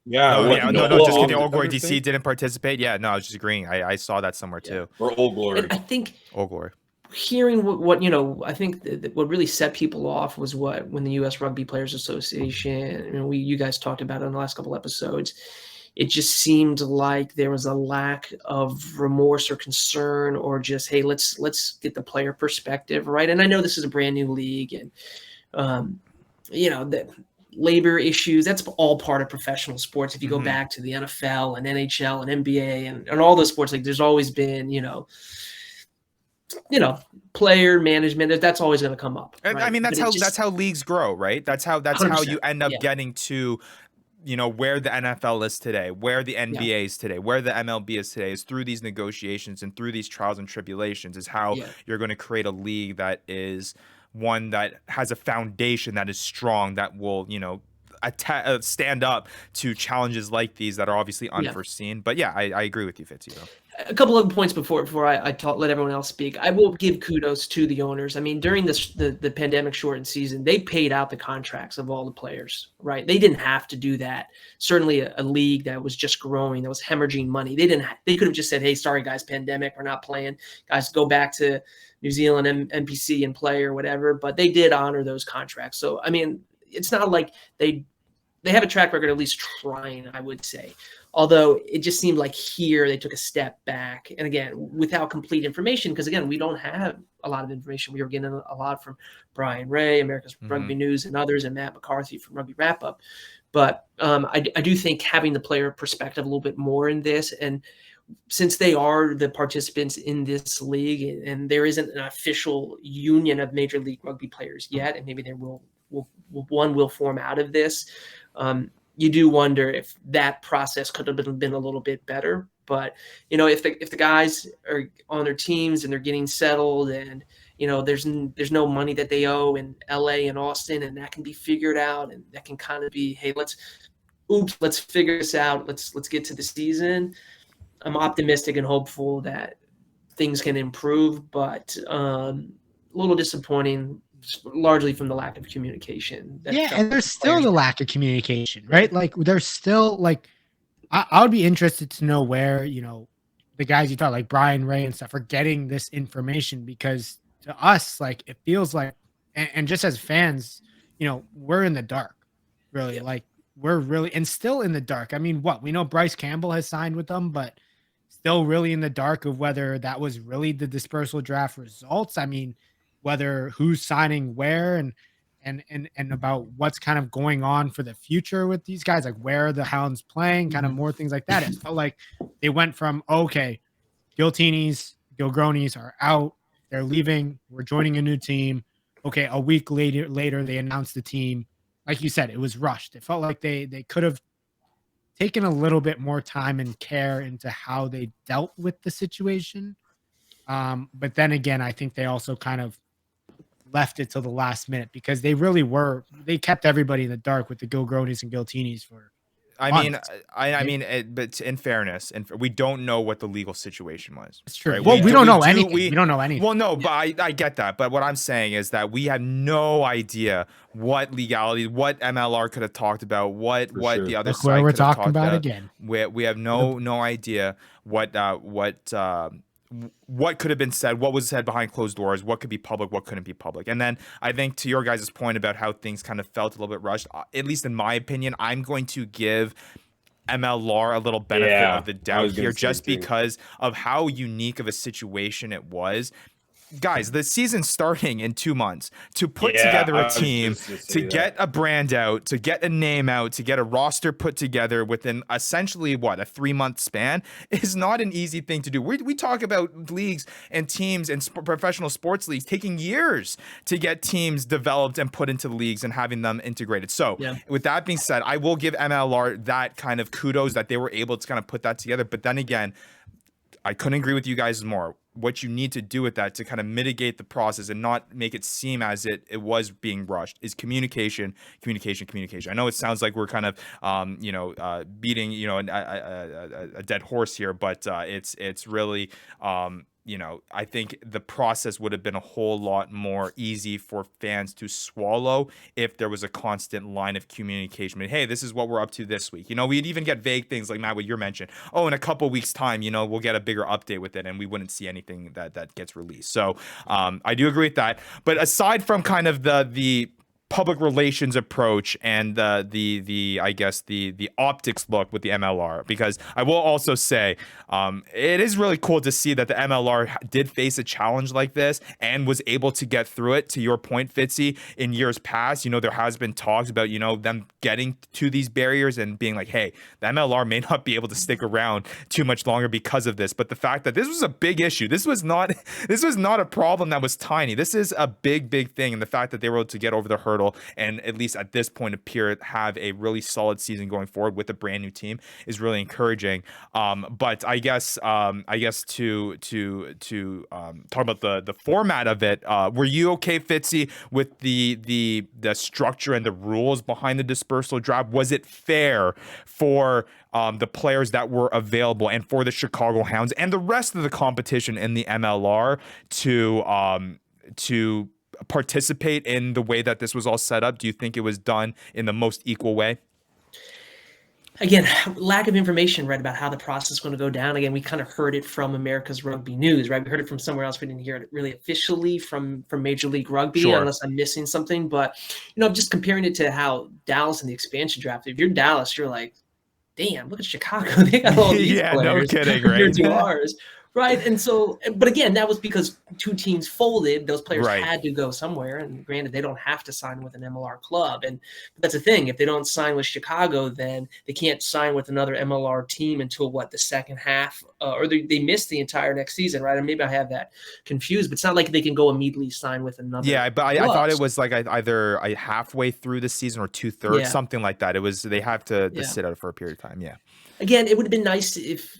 Just kidding. Old Glory DC didn't participate. Yeah, no, I was just agreeing. I saw that somewhere too. Or Old Glory. And I think Old Glory. Hearing what I think what really set people off was when the U.S. Rugby Players Association, you guys talked about it in the last couple episodes. It just seemed like there was a lack of remorse or concern, or just, hey, let's get the player perspective, right? And I know this is a brand new league, and the labor issues, that's all part of professional sports. If you go back to the NFL and NHL and NBA and all those sports, like there's always been, player management, that's always going to come up. Right? I mean, that's how leagues grow, right? That's how you end up getting to, where the NFL is today, where the NBA is today, where the MLB is today, is through these negotiations and through these trials and tribulations, is how you're going to create a league that is one that has a foundation that is strong, that will, stand up to challenges like these that are obviously unforeseen. But yeah, I agree with you, Fitzy. A couple of points before I let everyone else speak. I will give kudos to the owners. I mean, during the pandemic shortened season, they paid out the contracts of all the players, right? They didn't have to do that. Certainly a league that was just growing, that was hemorrhaging money. They could have just said, hey, sorry guys, pandemic, we're not playing. Guys, go back to New Zealand NPC and play or whatever. But they did honor those contracts. So, I mean, it's not like they have a track record, at least trying, I would say. Although it just seemed like here they took a step back. And again, without complete information, because again, we don't have a lot of information. We were getting a lot from Brian Ray, America's Rugby News, and others, and Matt McCarthy from Rugby Wrap Up. But I do think having the player perspective a little bit more in this, and since they are the participants in this league, and there isn't an official union of Major League Rugby players yet, and maybe there one will form out of this. You do wonder if that process could have been a little bit better. But, if the guys are on their teams and they're getting settled, and, there's no money that they owe in LA and Austin, and that can be figured out, and that can kind of be, hey, let's figure this out. Let's get to the season. I'm optimistic and hopeful that things can improve, but a little disappointing, largely from the lack of communication. And there's still the lack of communication, right? Like there's still I would be interested to know where, the guys you thought like Brian Ray and stuff are getting this information, because to us, it feels like, and just as fans, we're in the dark, really. We're really, and still in the dark. I mean, we know Bryce Campbell has signed with them, but still really in the dark of whether that was really the dispersal draft results. I mean, whether who's signing where, and about what's kind of going on for the future with these guys, like where are the Hounds playing, kind of more things like that. It felt like they went from, okay, Giltinis, Gilgronis are out, they're leaving, we're joining a new team. Okay, a week later they announced the team. Like you said, it was rushed. It felt like they could have taken a little bit more time and care into how they dealt with the situation. But then again, I think they also kind of left it till the last minute, because they kept everybody in the dark with the Gilgronis and Giltinis for months. But in fairness, and we don't know what the legal situation was. It's true. Right? Well, we don't know anything. We don't know anything. Well, no, but I get that. But what I'm saying is that we have no idea what legality, what MLR could have talked about, what the other side we're could have talking talked about again. We have no idea what could have been said, what was said behind closed doors, what could be public, what couldn't be public. And then I think to your guys' point about how things kind of felt a little bit rushed, at least in my opinion, I'm going to give MLR a little benefit of the doubt here, just because of how unique of a situation it was. Guys, the season's starting in 2 months. To put together a team, to get a brand out, to get a name out, to get a roster put together within essentially a 3-month span is not an easy thing to do. We talk about leagues and teams and professional sports leagues taking years to get teams developed and put into the leagues and having them integrated. So with that being said, I will give MLR that kind of kudos that they were able to kind of put that together. But then again, I couldn't agree with you guys more. What you need to do with that to kind of mitigate the process and not make it seem as it was being rushed is communication. I know it sounds like we're kind of beating a dead horse here, but it's really I think the process would have been a whole lot more easy for fans to swallow if there was a constant line of communication. I mean, hey, this is what we're up to this week. We'd even get vague things like, Matt, what you mentioned. Oh, in a couple weeks' time, we'll get a bigger update with it, and we wouldn't see anything that gets released. So I do agree with that. But aside from kind of the public relations approach and the I guess the optics look with the MLR, because I will also say it is really cool to see that the MLR did face a challenge like this and was able to get through it. To your point, Fitzy, in years past, there has been talks about them getting to these barriers and being like, hey, the MLR may not be able to stick around too much longer because of this. But the fact that this was a big issue, this was not a problem that was tiny. This is a big thing, and the fact that they were able to get over the hurdle and at least at this point appear to have a really solid season going forward with a brand new team is really encouraging. But I guess to talk about the format of it, were you okay, Fitzy, with the structure and the rules behind the dispersal draft? Was it fair for the players that were available and for the Chicago Hounds and the rest of the competition in the MLR to participate in the way that this was all set up? Do you think it was done in the most equal way? Again, lack of information, right, about how the process is going to go down. Again, we kind of heard it from America's Rugby News, right? We heard it from somewhere else. We didn't hear it really officially from Major League Rugby, sure, unless I'm missing something. But, I'm just comparing it to how Dallas in the expansion draft. If you're Dallas, you're like, damn, look at Chicago. They got all these yeah, players no kidding, right? compared to ours. Right. And so, but again, that was because two teams folded. Those players right. had to go somewhere. And granted, they don't have to sign with an MLR club. And that's the thing. If they don't sign with Chicago, then they can't sign with another MLR team until the second half, or they miss the entire next season. Right. And maybe I have that confused, but it's not like they can go immediately sign with another. Yeah. But I thought it was like either halfway through the season or 2/3, something like that. It was, they have to sit out for a period of time. Yeah. Again, it would have been nice if,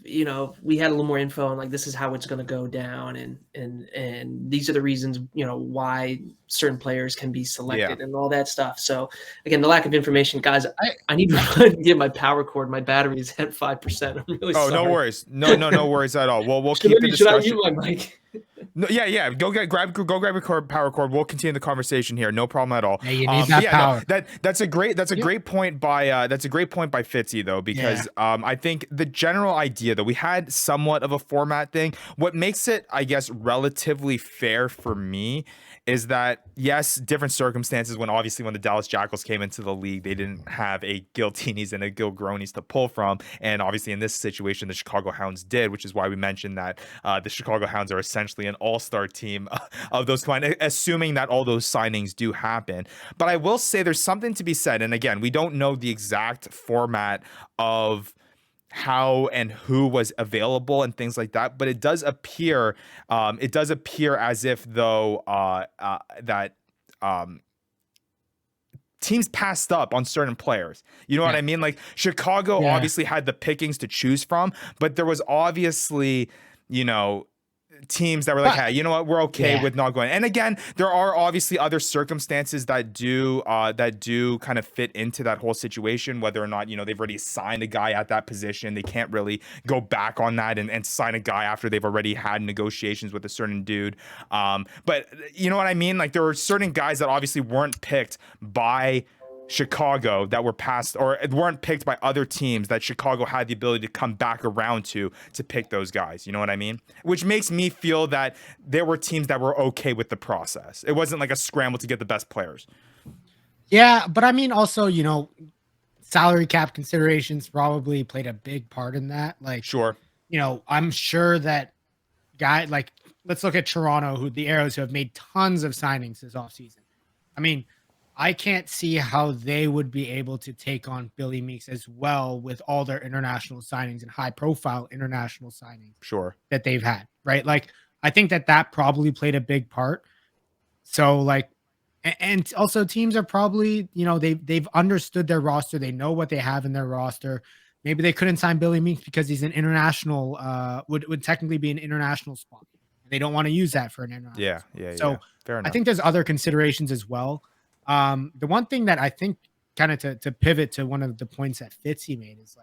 we had a little more info on this is how it's going to go down. And these are the reasons, why certain players can be selected and all that stuff. So again, the lack of information, guys, I need to get my power cord. My battery is at 5%. I'm really sorry. No worries. No worries at all. We'll keep the discussion. Should I mute my mic? No, yeah. Go grab your power cord. We'll continue the conversation here. No problem at all. Yeah, you need that power. No, that's a great point by Fitzy, though, because I think the general idea, though, we had somewhat of a format thing. What makes it, I guess, relatively fair for me is that, yes, different circumstances. When the Dallas Jackals came into the league, they didn't have a Gil Tinis and a Gil Gronis to pull from, and obviously in this situation, the Chicago Hounds did, which is why we mentioned that the Chicago Hounds are essentially an all-star team of those kind, assuming that all those signings do happen. But I will say there's something to be said, and again, we don't know the exact format of how and who was available and things like that, but it does appear as if though that teams passed up on certain players. You know what I mean? Like Chicago obviously had the pickings to choose from, but there was obviously, teams that were like, hey, you know what, we're okay with not going. And again, there are obviously other circumstances that do kind of fit into that whole situation, whether or not, they've already signed a guy at that position. They can't really go back on that and sign a guy after they've already had negotiations with a certain dude. But you know what I mean? Like there were certain guys that obviously weren't picked by Chicago that were passed or weren't picked by other teams that Chicago had the ability to come back around to pick those guys. You know what I mean? Which makes me feel that there were teams that were okay with the process. It wasn't like a scramble to get the best players. Yeah, but I mean, also, salary cap considerations probably played a big part in that. Like, sure, I'm sure that let's look at Toronto, the Arrows, who have made tons of signings this offseason. I mean, I can't see how they would be able to take on Billy Meeks as well with all their international signings and high-profile international signings that they've had, right? Like, I think that probably played a big part. So, and also teams are probably, they've understood their roster. They know what they have in their roster. Maybe they couldn't sign Billy Meeks because he's an international, would technically be an international spot. They don't want to use that for an international spot. So fair enough. I think there's other considerations as well. The one thing that I think kind of to pivot to one of the points that Fitzy made is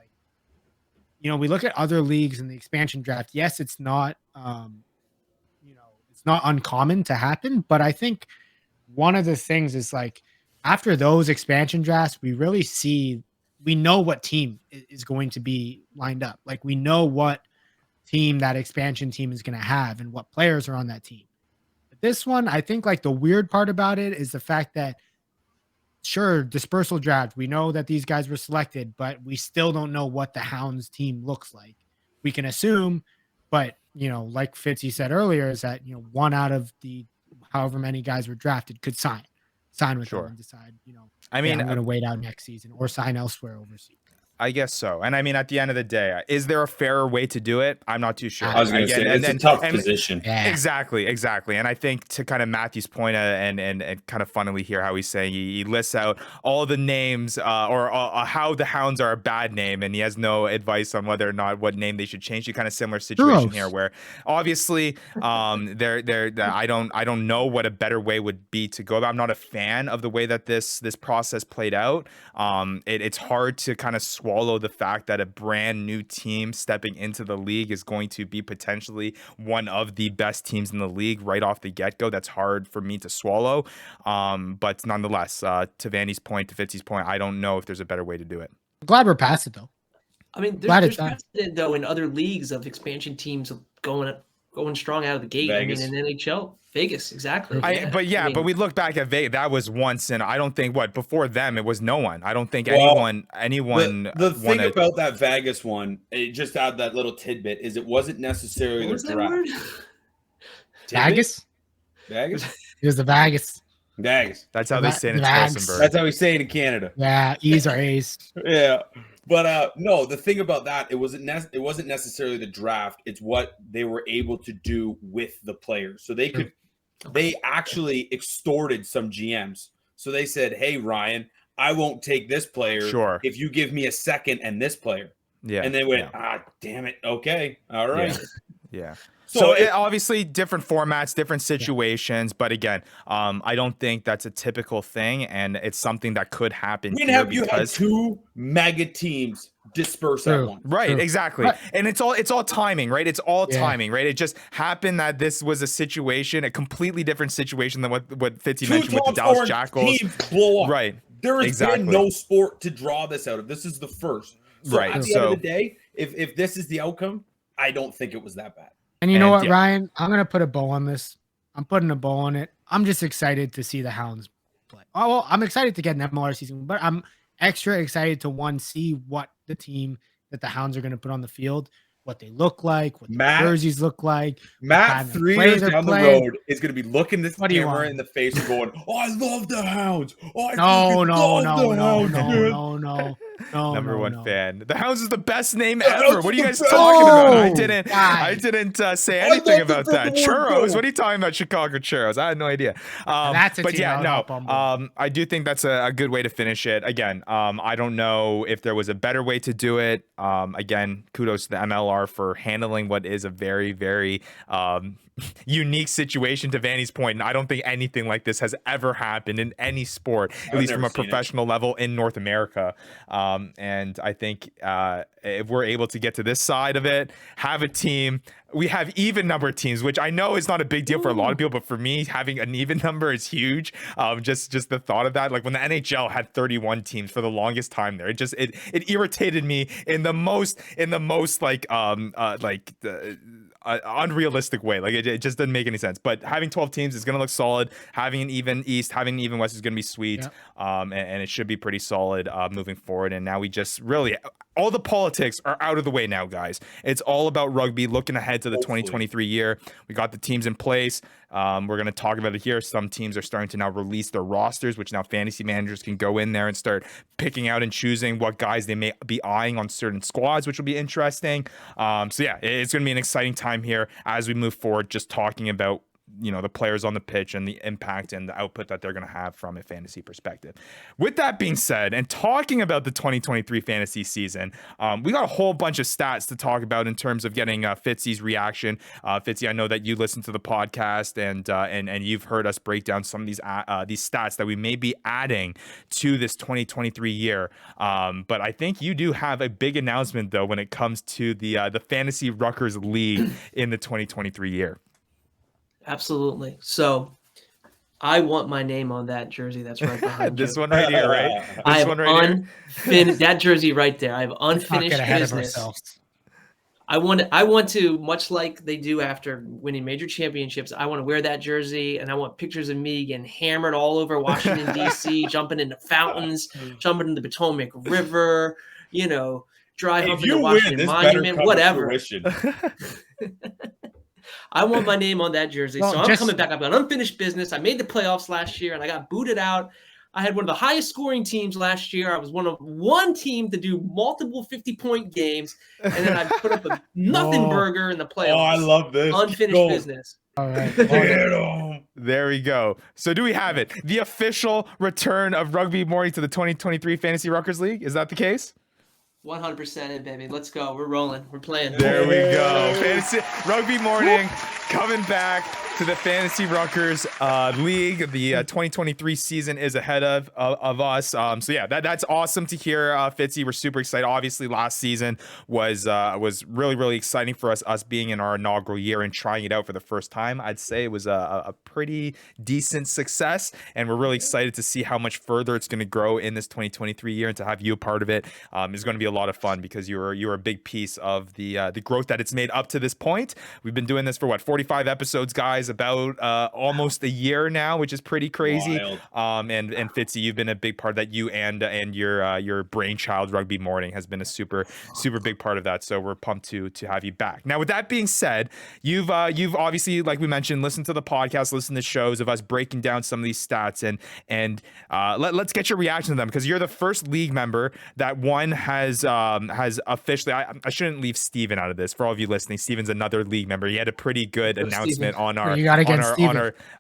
we look at other leagues in the expansion draft. Yes, it's not, it's not uncommon to happen, but I think one of the things is after those expansion drafts, we know what team is going to be lined up. Like we know what team that expansion team is going to have and what players are on that team. But this one, I think the weird part about it is the fact that sure, dispersal draft. We know that these guys were selected, but we still don't know what the Hounds team looks like. We can assume, but like Fitzy said earlier, is that one out of the however many guys were drafted could sign with them and decide, I'm going to wait out next season or sign elsewhere overseas. I guess so. And I mean, at the end of the day, is there a fairer way to do it? I'm not too sure. I was going to say, it's a tough position. Yeah. Exactly. And I think to kind of Matthew's point and kind of funnily hear how he's saying he lists out all the names or how the Hounds are a bad name, and he has no advice on whether or not what name they should change. Kind of similar situation here where obviously I don't know what a better way would be to go about. I'm not a fan of the way that this process played out. It's hard to kind of swallow the fact that a brand new team stepping into the league is going to be potentially one of the best teams in the league right off the get-go. That's hard for me to swallow. But nonetheless, to Vandy's point, to Fitzy's point, I don't know if there's a better way to do it. I'm glad we're past it, though. I mean, there's precedent, though, in other leagues of expansion teams going strong out of the gate. Vegas. I mean, in NHL, Vegas, exactly. But we look back at Vegas. That was once, and I don't think before them it was no one. I don't think anyone. The thing about that Vegas one, it just add that little tidbit is it wasn't necessarily what was the that word? Vegas. Vegas. It was the Vegas. Vegas. That's how they say it in Wilsonburg. That's how we say it in Canada. Yeah, E's are A's. Yeah. But no, the thing about that, it wasn't necessarily the draft. It's what they were able to do with the players. So they actually extorted some GMs. So they said, "Hey, Ryan, I won't take this player if you give me a second and this player." Yeah. And they went, damn it. Okay. All right. Yeah. So obviously different formats, different situations, but again, I don't think that's a typical thing, and it's something that could happen. You had two mega teams disperse at once. Right, exactly. Right. And it's all timing, right? It's all timing, right? It just happened that this was a situation, a completely different situation than what Fitzy mentioned with the Dallas Jackals. Teams blow up. Right. There has been no sport to draw this out of. This is the first. So at the end of the day, if this is the outcome, I don't think it was that bad. And you know what, Ryan? I'm going to put a bow on this. I'm putting a bow on it. I'm just excited to see the Hounds play. Oh, well, I'm excited to get an MLR season, but I'm extra excited to see what the team that the Hounds are going to put on the field, what they look like, what the jerseys look like. Matt, 3 years down the road, is going to be looking this camera in the face and going, "Oh, I love the Hounds. Oh, I no. Number one fan. The Hounds is the best name ever. What are you guys talking about? I didn't say anything about that. Churros. What are you talking about? Chicago churros. I had no idea. That's a team I do think that's a good way to finish it. Again, I don't know if there was a better way to do it. Again, kudos to the MLR for handling what is a very, very unique situation, to Vanny's point, and I don't think anything like this has ever happened in any sport, at least from a professional level in North America. And I think if we're able to get to this side of it, have a team, we have even number of teams, which I know is not a big deal for a lot of people, but for me, having an even number is huge. Just the thought of that, like when the NHL had 31 teams for the longest time there, it irritated me in the most unrealistic way. Like it just doesn't make any sense. But having 12 teams is going to look solid. Having an even East, having an even West is going to be sweet. And it should be pretty solid moving forward. And now we just really, all the politics are out of the way now, guys. It's all about rugby, looking ahead to the 2023 year. We got the teams in place. We're going to talk about it here. Some teams are starting to now release their rosters, which now fantasy managers can go in there and start picking out and choosing what guys they may be eyeing on certain squads, which will be interesting. So yeah, it's going to be an exciting time here as we move forward, just talking about the players on the pitch and the impact and the output that they're going to have from a fantasy perspective. With that being said, and talking about the 2023 fantasy season, we got a whole bunch of stats to talk about in terms of getting Fitzy's reaction. Fitzy, I know that you listen to the podcast and you've heard us break down some of these stats that we may be adding to this 2023 year. But I think you do have a big announcement though when it comes to the Fantasy Ruckers League in the 2023 year. Absolutely. So I want my name on that jersey that's right behind this one right here, right? That jersey right there. I have unfinished business. I want to, much like they do after winning major championships, I want to wear that jersey, and I want pictures of me getting hammered all over Washington, D.C., jumping into fountains, jumping into the Potomac River, dry humping the Washington Monument, whatever. I want my name on that jersey. So I'm coming back. I've got unfinished business. I made the playoffs last year, and I got booted out. I had one of the highest scoring teams last year. I was one team to do multiple 50-point games, and then I put up a nothing burger in the playoffs. Oh, I love this. Unfinished business. All right. There we go. So do we have it? The official return of Rugby Morning to the 2023 Fantasy Ruckers League. Is that the case? 100% baby. Let's go. We're rolling. We're playing. There we go. Fantasy Rugby Morning coming back to the Fantasy Ruckers League. The 2023 season is ahead of us. So yeah, that's awesome to hear, Fitzy. We're super excited. Obviously, last season was really, really exciting for us being in our inaugural year and trying it out for the first time. I'd say it was a pretty decent success, and we're really excited to see how much further it's going to grow in this 2023 year, and to have you a part of it is going to be a lot of fun, because you're a big piece of the growth that it's made up to this point. We've been doing this for 45 episodes, guys, about almost a year now, which is pretty crazy. And Fitzy, you've been a big part of that. You and your brainchild, Rugby Morning, has been a super big part of that. So we're pumped to have you back. Now, with that being said, you've obviously, like we mentioned, listened to the podcast, listened to shows of us breaking down some of these stats, and let's get your reaction to them, because you're the first league member that has officially. I shouldn't leave Steven out of this. For all of you listening, Steven's another league member. He had a pretty good announcement on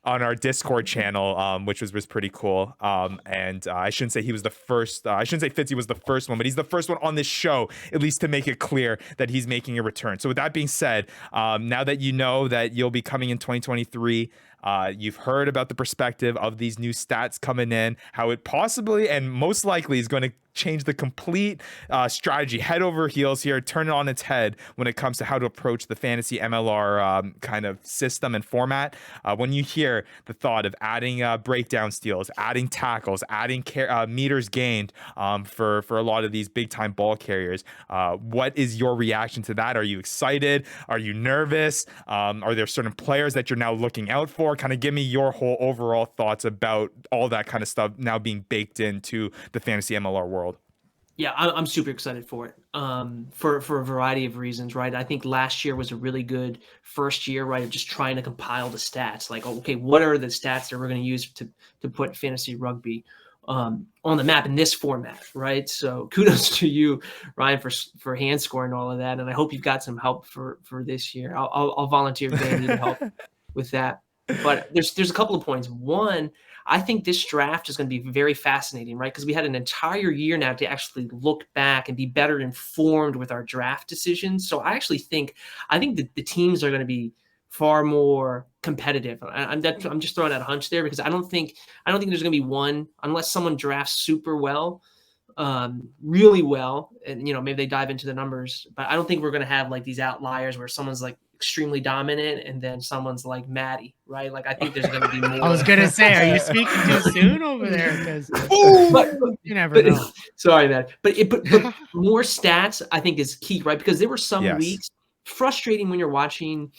our Discord channel, which was pretty cool. And I shouldn't say he was the first. I shouldn't say Fitzy was the first one, but he's the first one on this show, at least to make it clear that he's making a return. So with that being said, now that you know that you'll be coming in 2023. You've heard about the perspective of these new stats coming in, how it possibly and most likely is going to change the complete strategy, head over heels here, turn it on its head when it comes to how to approach the fantasy MLR kind of system and format. When you hear the thought of adding breakdown steals, adding tackles, adding meters gained for a lot of these big time ball carriers, what is your reaction to that? Are you excited? Are you nervous? Are there certain players that you're now looking out for? Kind of give me your whole overall thoughts about all that kind of stuff now being baked into the fantasy MLR world. Yeah, I'm super excited for it, for a variety of reasons, right? I think last year was a really good first year, right, of just trying to compile the stats. Like, okay, what are the stats that we're going to use to put fantasy rugby on the map in this format, right? So kudos to you, Ryan, for hand scoring all of that, and I hope you've got some help for this year. I'll volunteer Vandy to help with that. But there's a couple of points. One, I think this draft is going to be very fascinating, right? Because we had an entire year now to actually look back and be better informed with our draft decisions. So I think that the teams are going to be far more competitive. I'm just throwing out a hunch there, because I don't think there's going to be one, unless someone drafts super well, really well, and maybe they dive into the numbers. But I don't think we're going to have like these outliers where someone's like extremely dominant and then someone's like Maddie, right? Like I think there's going to be more. I was going to say, are you speaking too soon over there? Because you never know. Sorry, Matt. But more stats I think is key, right? Because there were some weeks frustrating when you're looking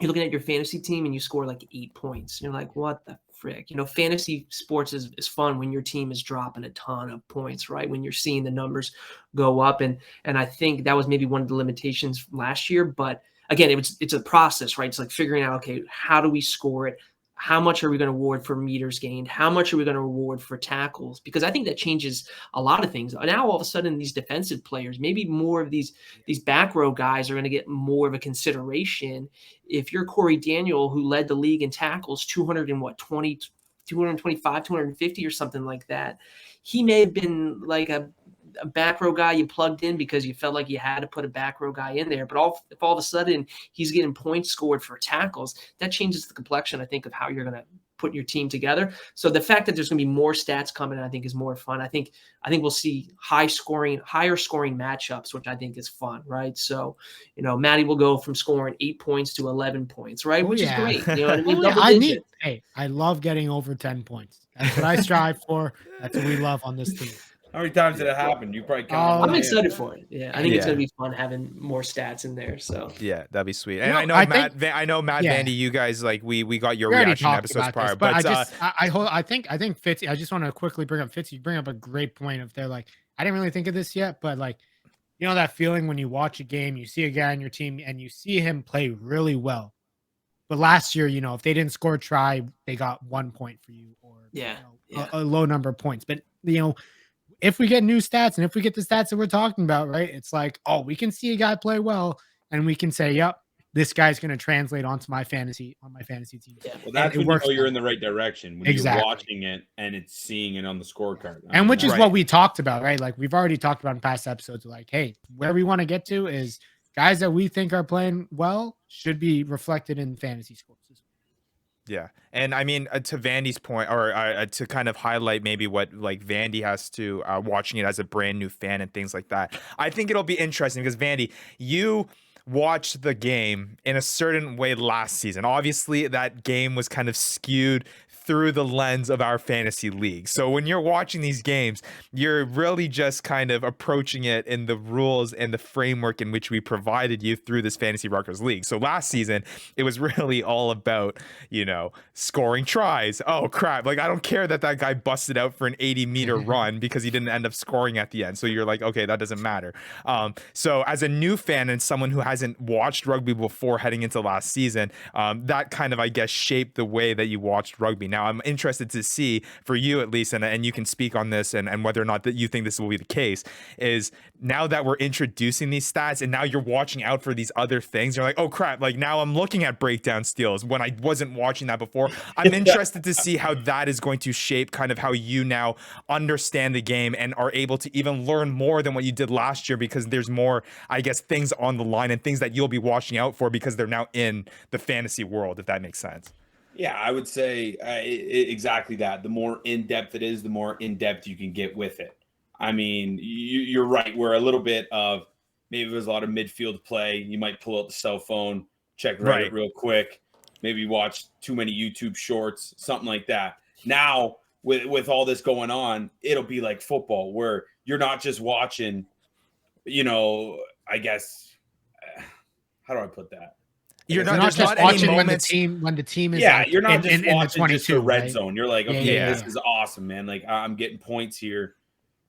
at your fantasy team and you score like 8 points. You're like, what the frick? Fantasy sports is fun when your team is dropping a ton of points, right? When you're seeing the numbers go up. And I think that was maybe one of the limitations last year. But again, it's a process, right? It's like figuring out, okay, how do we score it? How much are we going to award for meters gained? How much are we going to award for tackles? Because I think that changes a lot of things. Now, all of a sudden, these defensive players, maybe more of these back row guys are going to get more of a consideration. If you're Corey Daniel, who led the league in tackles, 225, 250 or something like that, he may have been like a back row guy you plugged in because you felt like you had to put a back row guy in there. But if all of a sudden he's getting points scored for tackles, that changes the complexion, I think, of how you're going to put your team together. So the fact that there's going to be more stats coming, I think, is more fun. I think we'll see higher scoring matchups, which I think is fun, right? So, Maddie will go from scoring 8 points to 11 points, right? Which is great. You know what I mean? I love getting over 10 points. That's what I strive for. That's what we love on this team. How many times did it happen? You probably count. Oh, on I'm hand. excited for it. Yeah, I think it's Yeah. gonna be fun having more stats in there. So Yeah, that'd be sweet. And You know, I know I Matt, think- I know Matt, yeah. Vandy, you guys like we got your We already reaction talked episodes about prior, this, but but I think Fitzy. I just want to quickly bring up Fitzy. You bring up a great point. If they're like, I didn't really think of this yet, but like, you know that feeling when you watch a game, you see a guy on your team, and you see him play really well. But last year, you know, if they didn't score a try, they got 1 point for you, or Yeah, you know, a low number of points. But you know, if we get new stats and if we get the stats that we're talking about, right, it's like, oh, we can see a guy play well, and we can say, yep, this guy's going to translate onto my fantasy team. yeah. Well, that's it when works you know you're out. in the right direction when Exactly. you're watching it and it's seeing it on the scorecard. And which is Right. what we talked about, right? Like we've already talked about in past episodes. Like, hey, where we want to get to is guys that we think are playing well should be reflected in fantasy scores as well. yeah. And I mean, to Vandy's point, or to kind of highlight maybe what like Vandy has to watching it as a brand new fan and things like that. I think it'll be interesting because Vandy, you watched the game in a certain way last season. Obviously, that game was kind of skewed through the lens of our fantasy league. So when you're watching these games, you're really just kind of approaching it in the rules and the framework in which we provided you through this Fantasy Ruckers league. So last season, it was really all about, you know, scoring tries. Oh crap. Like I don't care that guy busted out for an 80-meter run because he didn't end up scoring at the end. So you're like, okay, that doesn't matter. So as a new fan and someone who hasn't watched rugby before heading into last season, that kind of, I guess, shaped the way that you watched rugby. Now, I'm interested to see, for you at least, and you can speak on this and whether or not that you think this will be the case, is now that we're introducing these stats and now you're watching out for these other things, you're like, oh crap, like now I'm looking at breakdown steals when I wasn't watching that before. I'm interested to see how that is going to shape kind of how you now understand the game and are able to even learn more than what you did last year, because there's more, I guess, things on the line and things that you'll be watching out for because they're now in the fantasy world, if that makes sense. Yeah, I would say exactly that. The more in-depth it is, the more in-depth you can get with it. I mean, you're right. We're a little bit of, maybe there's a lot of midfield play. You might pull out the cell phone, check Reddit real quick, maybe watch too many YouTube shorts, something like that. Now, with all this going on, it'll be like football where you're not just watching, you know, I guess, how do I put that? You're not just watching when the team is like you're not just in the watching 22 just the red right? zone. You're like, okay, Yeah. this is awesome, man. Like I'm getting points here,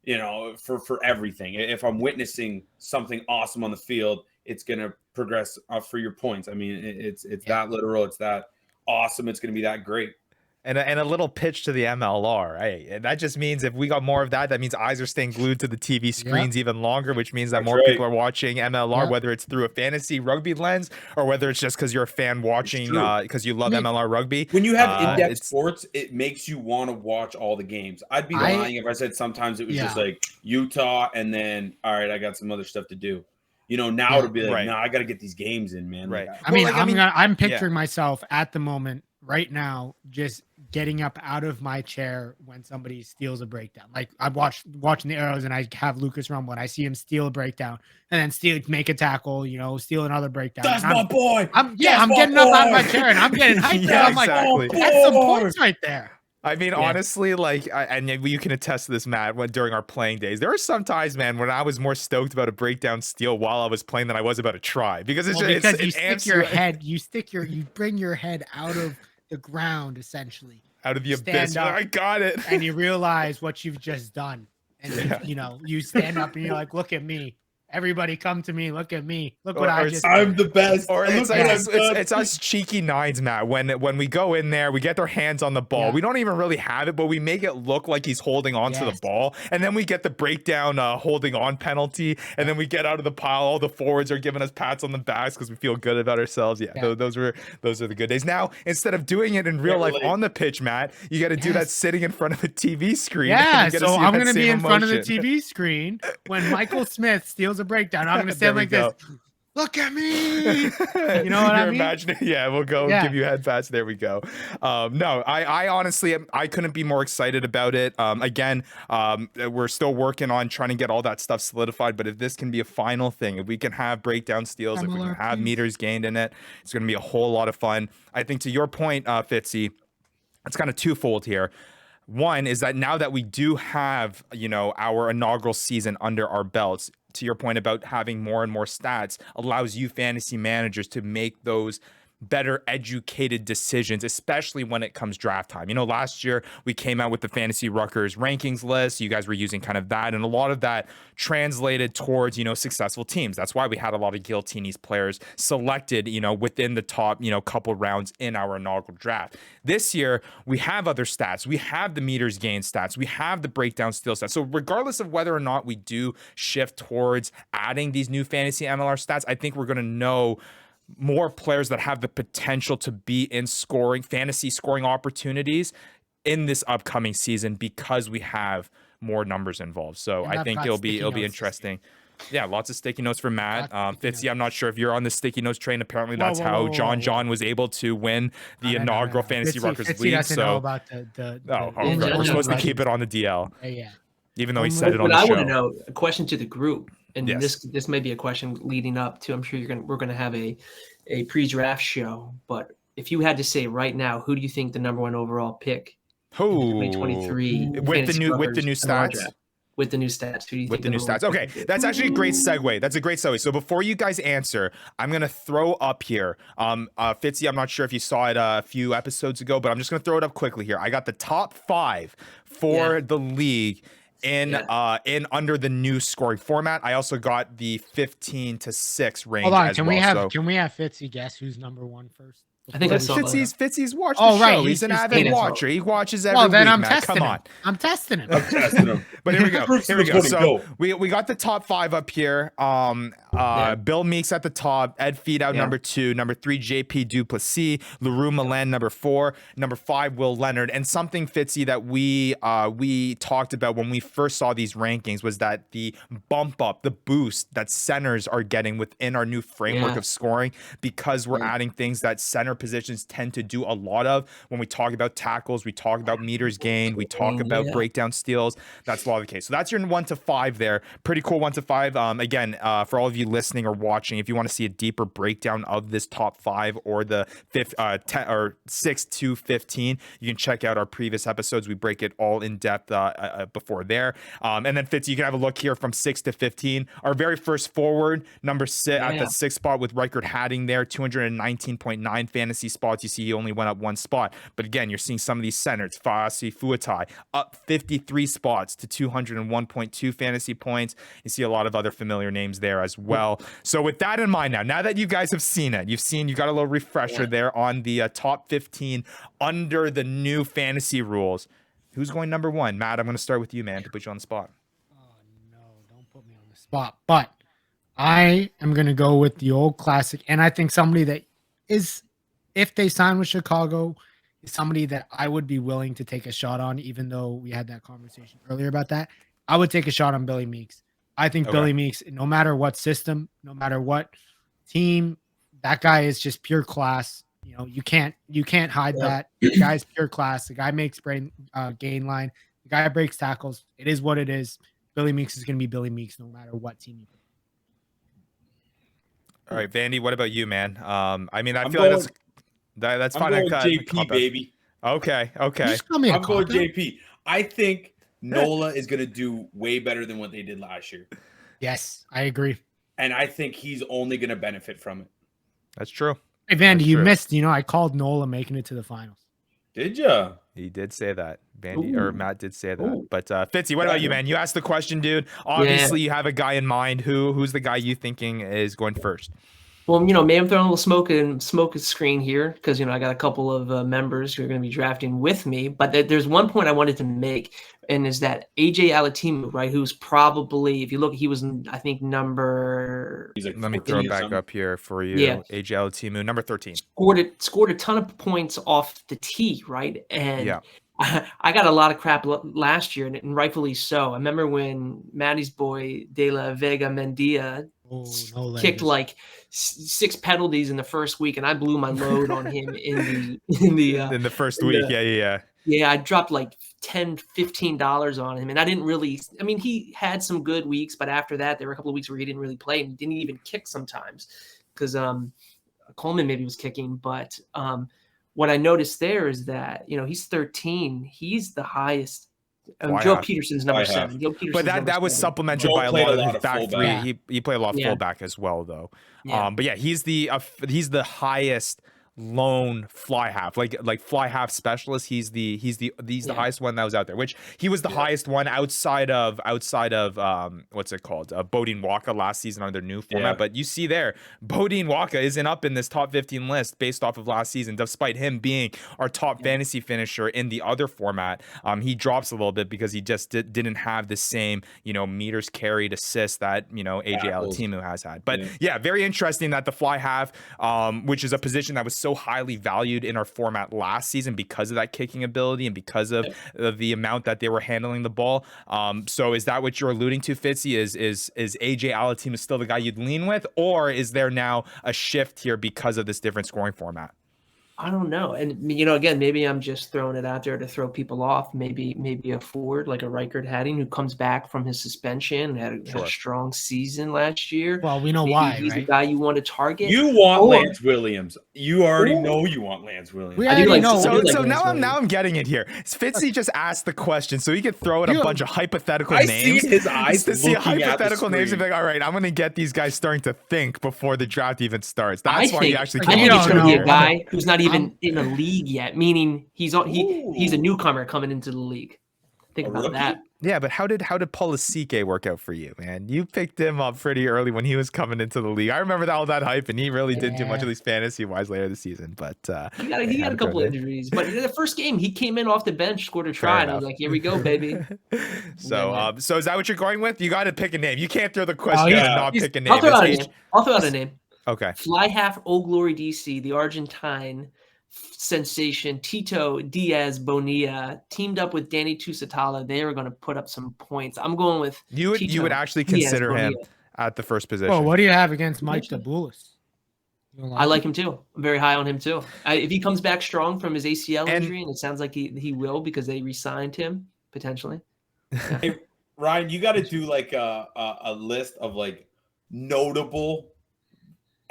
you know, for everything. If I'm witnessing something awesome on the field, it's gonna progress for your points. I mean, it's that literal. It's that awesome. It's gonna be that great. And a little pitch to the MLR. Right? And that just means if we got more of that, that means eyes are staying glued to the TV screens even longer, which means that more people are watching MLR, whether it's through a fantasy rugby lens or whether it's just because you're a fan watching because you love MLR rugby. When you have in-depth sports, it makes you want to watch all the games. I'd be lying if I said sometimes it was just like Utah and then, all right, I got some other stuff to do. You know, now it'll be like, no, I got to get these games in, man. Right. Like, I'm picturing myself at the moment right now, just getting up out of my chair when somebody steals a breakdown. Like I'm watching the Arrows and I have Lucas Rumble and I see him steal a breakdown and then make a tackle, you know, steal another breakdown. That's my boy. I'm getting up out of my chair and I'm getting hyped. I'm like, that's some points right there. I mean, honestly, like, and you can attest to this, Matt, during our playing days, there were some times, man, when I was more stoked about a breakdown steal while I was playing than I was about a try, because it's you bring your head out of the ground, essentially, out of the abyss. I got it. And you realize what you've just done. And you stand up and you're like, look at me. Everybody come to me. Look at me. Look what I just did. I'm the best. Or it's us cheeky nines, Matt. When we go in there, we get their hands on the ball. We don't even really have it, but we make it look like he's holding on to the ball. And then we get the breakdown holding on penalty. And then we get out of the pile. All the forwards are giving us pats on the backs because we feel good about ourselves. Those are the good days. Now, instead of doing it in real life on the pitch, Matt, you got to do that sitting in front of a TV screen. Yeah, so I'm going to be in front of the TV screen when Michael Smith steals a breakdown. I'm gonna stand like this. Look at me. You know what I mean? Imagining, we'll go give you head pats. There we go. No, I honestly, I couldn't be more excited about it. Again, we're still working on trying to get all that stuff solidified. But if this can be a final thing, if we can have breakdown steals, if we can have meters gained in it, it's going to be a whole lot of fun. I think to your point, Fitzy, it's kind of twofold here. One is that now that we do have, our inaugural season under our belts, to your point about having more and more stats, allows you fantasy managers to make those better educated decisions, especially when it comes draft time. Last year we came out with the Fantasy Ruckers rankings list. You guys were using kind of that, and a lot of that translated towards, successful teams. That's why we had a lot of Guiltini's players selected, within the top, couple rounds in our inaugural draft. This year, we have other stats. We have the meters gained stats. We have the breakdown steal stats. So regardless of whether or not we do shift towards adding these new fantasy MLR stats, I think we're going to know more players that have the potential to be in fantasy scoring opportunities in this upcoming season because we have more numbers involved. So I think it'll be interesting. Yeah, lots of sticky notes for Matt. Fitzy, I'm not sure if you're on the sticky notes train. Apparently that's how John was able to win the inaugural Fantasy Ruckers League. So know about we're supposed to keep it on the DL. Yeah. Even though he said it on the show. But I want to know, a question to the group. And yes. this may be a question leading up to, I'm sure we're gonna have a pre-draft show. But if you had to say right now, who do you think the number 1 overall pick in 2023 with the new stats? With the new stats, who do you think? With the new stats. Okay, that's actually a great segue. That's a great segue. So before you guys answer, I'm gonna throw up here. Fitzy, I'm not sure if you saw it a few episodes ago, but I'm just gonna throw it up quickly here. I got the top 5 for the league in under the new scoring format. I also got the 15-6 range. Hold on, as can well. we have Fitzy guess who's number 1 first? I think I saw Fitzy's watched the show. He's an avid watcher. He watches every week, I'm Matt. testing Come on. I'm testing him. But here we go. So we got the top 5 up here. Bill Meeks at the top. Ed Feedout number 2. Number 3, JP Duplessis. LaRue Milan number 4. Number 5, Will Leonard. And something, Fitzy, that we talked about when we first saw these rankings was that the bump up, the boost that centers are getting within our new framework of scoring, because we're adding things that center positions tend to do a lot of. When we talk about tackles, we talk about meters gained, we talk about breakdown steals. That's a lot of the case. So that's your 1 to 5 there. Pretty cool 1 to 5. Again, for all of you listening or watching, if you want to see a deeper breakdown of this top 5 or the 10 or 6 to 15, you can check out our previous episodes. We break it all in depth before there. And then Fitz, you can have a look here from 6 to 15. Our very first forward, number 6 at the 6th spot with Reichard Hadding there, 219.9 fantasy spots. You see he only went up 1 spot. But again, you're seeing some of these centers. Fa'asi Fuatai up 53 spots to 201.2 fantasy points. You see a lot of other familiar names there as well. So with that in mind now that you guys have seen it, you got a little refresher there on the top 15 under the new fantasy rules. Who's going number 1? Matt, I'm going to start with you, man, to put you on the spot. Oh, no, don't put me on the spot. But I am going to go with the old classic. And I think somebody that is, if they sign with Chicago, is somebody that I would be willing to take a shot on, even though we had that conversation earlier about that. I would take a shot on Billy Meeks. I think Billy Meeks, no matter what system, no matter what team, that guy is just pure class. You can't hide that. The guy's pure class. The guy makes gain line. The guy breaks tackles. It is what it is. Billy Meeks is going to be Billy Meeks no matter what team you pick. All right, Vandy, what about you, man? I feel like that's fine. I'm going JP, baby. Okay. I'm going JP. I think Nola is going to do way better than what they did last year. Yes, I agree. And I think he's only going to benefit from it. That's true. Hey, Vandy, you missed. I called Nola making it to the finals. Did ya? He did say that. Vandy or Matt did say that. Ooh. But Fitzy, what about you, man? You asked the question, dude. Obviously, you have a guy in mind. Who's the guy you thinking is going first? Well, maybe I'm throwing a little smoke screen here because, I got a couple of members who are going to be drafting with me. But there's one point I wanted to make, and is that AJ Alatimu, right, who's probably, if you look, he was, I think, number... Let me throw it back up here for you. Yeah. AJ Alatimu, number 13. Scored a ton of points off the tee, right? And I got a lot of crap last year, and rightfully so. I remember when Maddie's boy, De La Vega Mendia, kicked like 6 penalties in the first week, and I blew my load on him in the first week. Yeah, I dropped like $10, $15 on him, and I didn't really. He had some good weeks, but after that, there were a couple of weeks where he didn't really play and didn't even kick sometimes because Coleman maybe was kicking, but what I noticed there is that, he's 13. He's the highest. Why Joe half? Peterson's number Why 7. half? Joe Peterson's But that was seven. supplemented Joe by a played lot a of lot his of back fullback. three. He played a lot of Yeah. fullback as well, though. Yeah. But yeah, he's the highest lone fly half, like fly half specialist. He's the highest one that was out there, which he was the highest one outside of what's it called, Bodine Waka last season on their new format. Yeah. But you see there, Bodine Waka isn't up in this top 15 list based off of last season, despite him being our top fantasy finisher in the other format. He drops a little bit because he just didn't have the same meters carried, assist that AJ Alatimu has had. But yeah, very interesting that the fly half, which is a position that was so highly valued in our format last season because of that kicking ability and because of the amount that they were handling the ball. So is that what you're alluding to, Fitzy? Is AJ Alatimu still the guy you'd lean with, or is there now a shift here because of this different scoring format? I don't know. And, again, maybe I'm just throwing it out there to throw people off. Maybe a forward like a Reichert Hadding who comes back from his suspension, had a strong season last year. Well, we know maybe why, he's right? the guy you want to target. You want Lance Williams. You already know you want Lance Williams. We I do already like- know. I do like So Lance now Williams. I'm getting it here. Fitzy just asked the question so he could throw in a bunch of hypothetical I names. see his eyes to see looking at the hypothetical names and be screen. like, all right, I'm going to get these guys starting to think before the draft even starts. That's why he actually I came think on it's the going to show be a here. guy who's not even in a league yet, meaning he's a newcomer coming into the league. Think A about rookie? that. Yeah, but how did Polisike work out for you, man? You picked him up pretty early when he was coming into the league. I remember all that hype, and he really didn't do much, at least fantasy-wise, later this season. But He got a couple injuries, but in the first game he came in off the bench, scored a try, and I was like, "Here we go, baby." So is that what you're going with? You got to pick a name. You can't throw the question yeah. and not pick a name. I'll throw It's out a name. Okay. Fly half Old Glory DC, the Argentine sensation Tito Diaz Bonilla teamed up with Danny Tusitala. They were going to put up some points. I'm going with You would actually consider him at the first position. Well, what do you have against Mike DeBoulis? I like him too. I'm very high on him too. If he comes back strong from his ACL injury, and it sounds like he will because they re-signed him potentially. Yeah. Hey, Ryan, you got to do like a list of like notable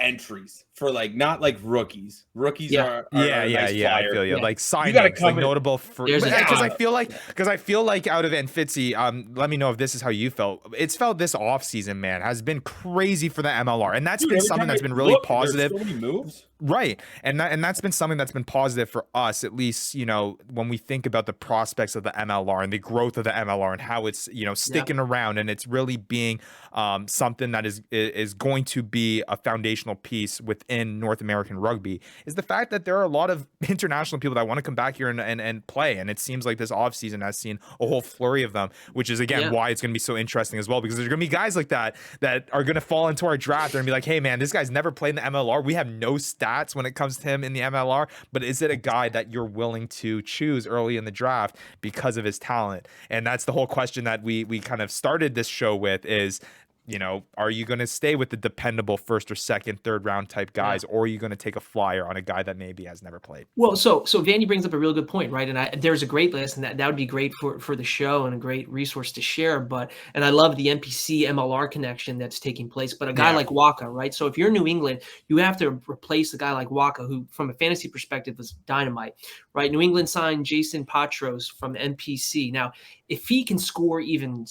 entries for like not like rookies. Rookies are nice I flyer. feel you. Yeah. Like signings, gotta like come in- notable for There's a because guy. I feel like out of it, and Fitzy, let me know if this is how you felt. It's felt this offseason, man, has been crazy for the MLR, and that's Dude, been every something time that's I been really look, positive. There's so many moves. Right. And that's been something that's been positive for us, at least, when we think about the prospects of the MLR and the growth of the MLR and how it's, sticking around, and it's really being something that is going to be a foundational piece within North American rugby, is the fact that there are a lot of international people that want to come back here and play. And it seems like this offseason has seen a whole flurry of them, which is, again, why it's going to be so interesting as well, because there's going to be guys like that are going to fall into our draft and be like, hey, man, this guy's never played in the MLR. We have no stats when it comes to him in the MLR, but is it a guy that you're willing to choose early in the draft because of his talent? And that's the whole question that we kind of started this show with is, are you going to stay with the dependable first or second, third round type guys, or are you going to take a flyer on a guy that maybe has never played? Well, so Vandy brings up a real good point, right? And there's a great list, and that would be great for the show and a great resource to share. And I love the NPC MLR connection that's taking place. But a guy like Waka, right? So if you're New England, you have to replace a guy like Waka, who from a fantasy perspective was dynamite, right? New England signed Jason Patros from NPC. Now, if he can score even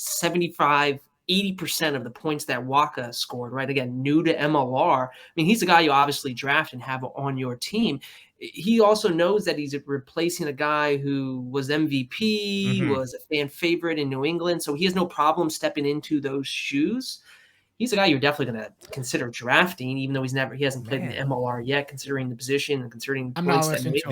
80% of the points that Waka scored, right? Again, new to MLR. I mean, he's a guy you obviously draft and have on your team. He also knows that he's replacing a guy who was MVP, was a fan favorite in New England. So he has no problem stepping into those shoes. He's a guy you're definitely going to consider drafting, even though he hasn't played in the MLR yet, considering the position and considering the points that Fitzy's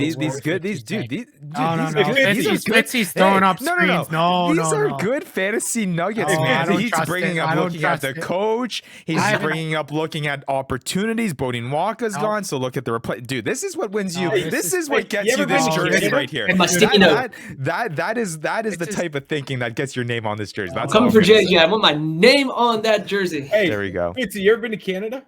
throwing up screens. These are good fantasy nuggets, man. He's bringing up looking at the coach. He's bringing up looking at opportunities. Bodine Waka's gone, so look at the replay. Dude, this is what wins you. This is what gets you this jersey right here. And my sticky note. That is the type of thinking that gets your name on this jersey. I'm coming for JJ. I want my name on that jersey. Hey, there we go. Fitzy, you ever been to Canada?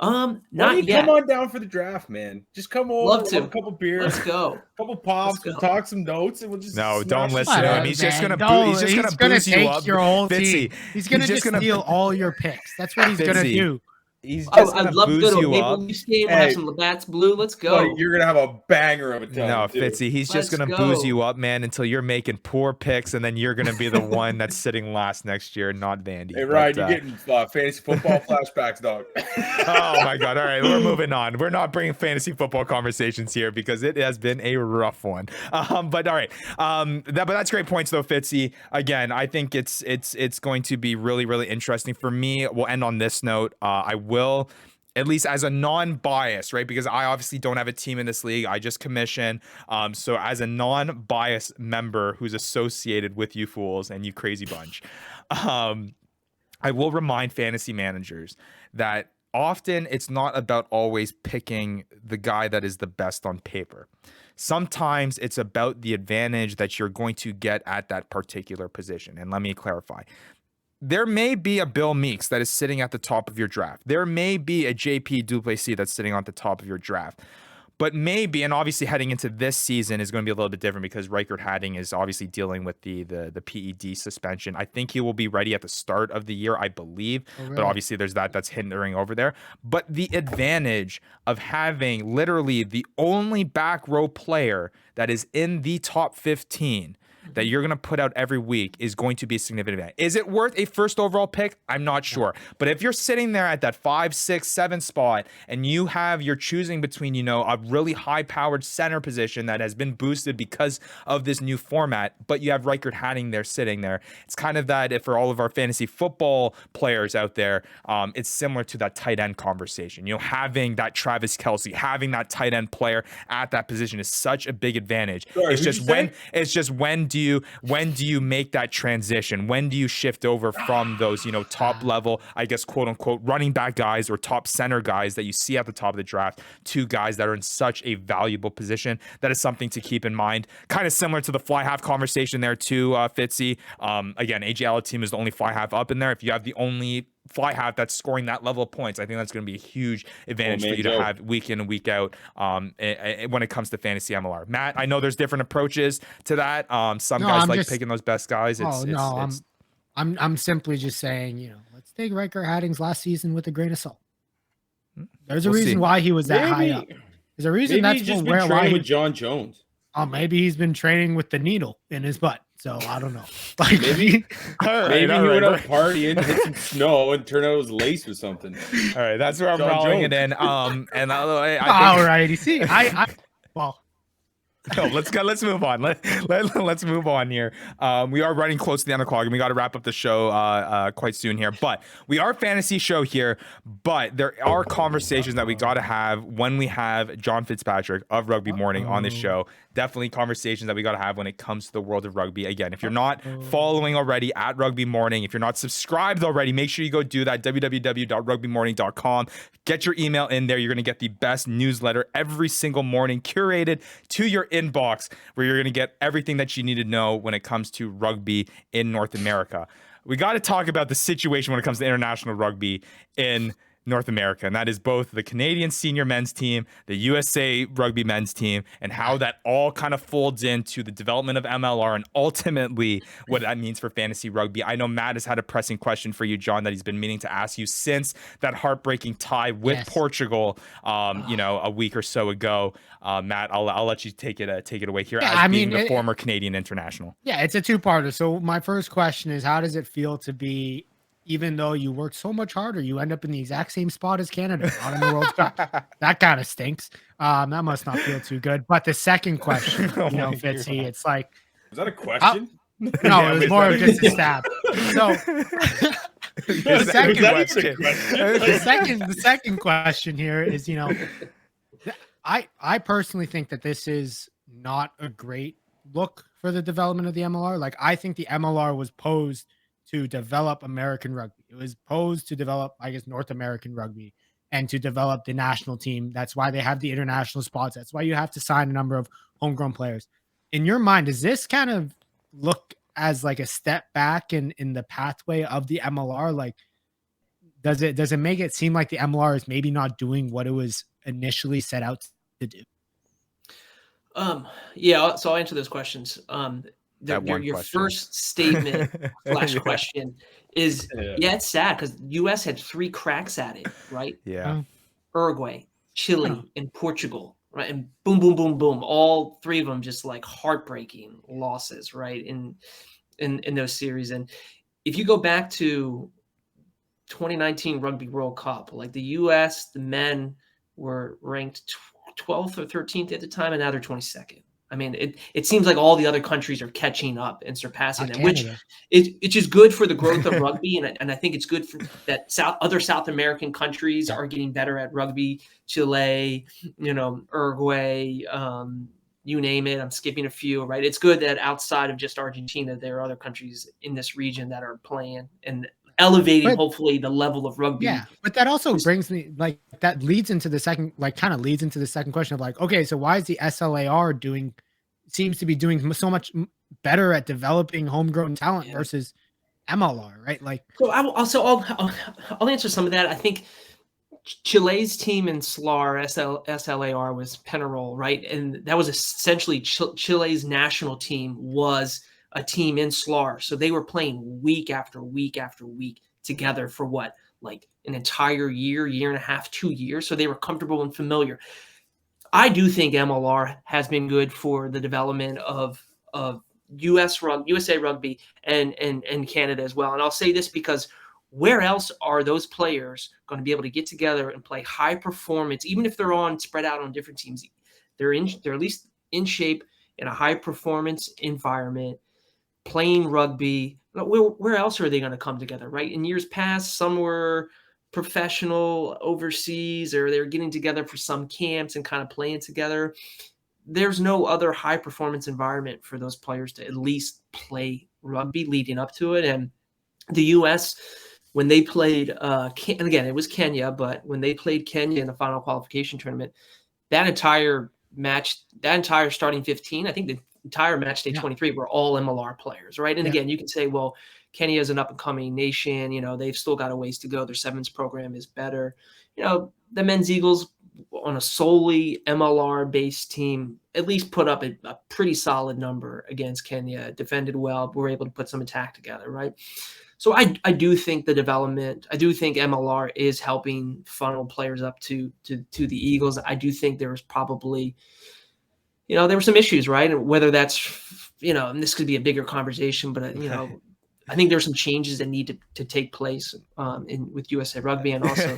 Not yet. Come on down for the draft, man. Just come over. Love to. A couple beers. Let's go. A couple pops. We'll talk some notes, and we'll just don't listen to him. He's just gonna boost you up. Your whole Fitzy, team. He's gonna just steal all your picks. That's what he's gonna do. He's just I'd gonna love to booze go to a you Maple up. Leafs game. We'll have some Labatt's Blue. Let's go. Buddy, you're gonna have a banger of a time. No, too. Fitzy, he's just gonna booze you up, man, until you're making poor picks, and then you're gonna be the one that's sitting last next year, not Vandy. Hey, Ryan, you're getting fantasy football flashbacks, dog. Oh my God! All right, we're moving on. We're not bringing fantasy football conversations here because it has been a rough one. But all right, but that's great points though, Fitzy. Again, I think it's going to be really, really interesting for me. We'll end on this note. I will, at least as a non-bias, right? Because I obviously don't have a team in this league. I just commission. So as a non-bias member who's associated with you fools and you crazy bunch, I will remind fantasy managers that often it's not about always picking the guy that is the best on paper. Sometimes it's about the advantage that you're going to get at that particular position. And let me clarify. There may be a Bill Meeks that is sitting at the top of your draft. There may be a JP Duplessis that's sitting on the top of your draft. But maybe, and obviously heading into this season is going to be a little bit different because Reichert Hadding is obviously dealing with the PED suspension. I think he will be ready at the start of the year, I believe. Oh, really? But obviously there's that's hindering over there. But the advantage of having literally the only back row player that is in the top 15 that you're going to put out every week is going to be a significant advantage. Is it worth a first overall pick? I'm not sure. But if you're sitting there at that 5, 6, 7 spot and you're choosing between, a really high powered center position that has been boosted because of this new format, but you have Reichert Hadding there sitting there. It's kind of that, if for all of our fantasy football players out there, it's similar to that tight end conversation. Having that Travis Kelce, having that tight end player at that position is such a big advantage. Sorry, it's just when do you make that transition? When do you shift over from those, top level, I guess, quote unquote, running back guys or top center guys that you see at the top of the draft to guys that are in such a valuable position? That is something to keep in mind. Kind of similar to the fly half conversation there too, Fitzy. Again, AJ Alateam is the only fly half up in there. If you have the only fly half that's scoring that level of points, I think that's going to be a huge advantage for you to have week in and week out when it comes to fantasy MLR. Matt, I know there's different approaches to that. Some guys like picking those best guys. I'm simply just saying, let's take Reichert Hadding's last season with a grain of salt. There's a reason why he was that high up. There's a reason that's just been training with John Jones. Oh, maybe he's been training with the needle in his butt. So I don't know. Maybe he went out partying, hit some snow, and turned out it was laced with something. All right, that's where I'm rolling it in. And I think, all right, you see, No, let's move on. Let's move on here. We are running close to the end of the clock, and we got to wrap up the show quite soon here. But we are a fantasy show here. But there are conversations that we got to have when we have John Fitzpatrick of Rugby Morning on this show. Definitely conversations that we got to have when it comes to the world of rugby. Again, if you're not following already at Rugby Morning, if you're not subscribed already, make sure you go do that. www.rugbymorning.com. Get your email in there. You're going to get the best newsletter every single morning, curated to your inbox, where you're going to get everything that you need to know when it comes to rugby in North America. We got to talk about the situation when it comes to international rugby in North America, and that is both the Canadian senior men's team, the USA rugby men's team, and how that all kind of folds into the development of MLR and ultimately what that means for fantasy rugby. I know Matt has had a pressing question for you, John, that he's been meaning to ask you since that heartbreaking tie with Portugal, a week or so ago. Matt, I'll let you take it away here as being the former Canadian international. Yeah, it's a two-parter. So my first question is, how does it feel to be, even though you worked so much harder, you end up in the exact same spot as Canada, not in the World Cup? That kind of stinks. That must not feel too good. But the second question, Fitzy, it's like, is that a question? No, it was more of just a stab. So the second question here is, I personally think that this is not a great look for the development of the MLR. Like, I think the MLR was posed to develop American rugby. It was posed to develop, I guess, North American rugby and to develop the national team. That's why they have the international spots. That's why you have to sign a number of homegrown players. In your mind, does this kind of look as like a step back in the pathway of the MLR? Like, does it make it seem like the MLR is maybe not doing what it was initially set out to do? Yeah, so I'll answer those questions. your first statement / question is, it's sad because U.S. had 3 cracks at it, right? Yeah. Uruguay, Chile, and Portugal, right? And boom, boom, boom, boom. All 3 of them just like heartbreaking losses, right? In those series. And if you go back to 2019 Rugby World Cup, like the U.S., the men were ranked 12th or 13th at the time, and now they're 22nd. I mean, it seems like all the other countries are catching up and surpassing them, which it's just good for the growth of rugby. And I think it's good for that other South American countries are getting better at rugby. Chile, Uruguay, you name it. I'm skipping a few, right? It's good that outside of just Argentina, there are other countries in this region that are playing and elevating, hopefully, the level of rugby. Yeah, but that also brings me leads into the second question of like, okay, so why is the SLAR seems to be doing so much better at developing homegrown talent versus MLR, right? Like, so I'll answer some of that. I think Chile's team in SLAR was Penarol, right? And that was essentially Chile's national team was a team in SLAR. So they were playing week after week after week together for like an entire year and a half, 2 years. So they were comfortable and familiar. I do think MLR has been good for the development of USA Rugby and Canada as well. And I'll say this because where else are those players going to be able to get together and play high performance, even if they're spread out on different teams? They're at least in shape in a high performance environment, playing rugby. Where else are they going to come together, right? In years past, some were professional overseas, or they're getting together for some camps and kind of playing together. There's no other high performance environment for those players to at least play rugby leading up to it. And the U.S., when they played, and again, it was Kenya, but when they played Kenya in the final qualification tournament, that entire starting 15, I think the entire match day 23 were all MLR players, right? And again, you can say, well, Kenya is an up-and-coming nation. They've still got a ways to go. Their sevens program is better. The men's Eagles on a solely MLR-based team at least put up a pretty solid number against Kenya, defended well, were able to put some attack together, right? So I do think I do think MLR is helping funnel players up to the Eagles. I do think there was probably, there were some issues, right? And whether that's, and this could be a bigger conversation, but, I think there's some changes that need to take place with USA Rugby and also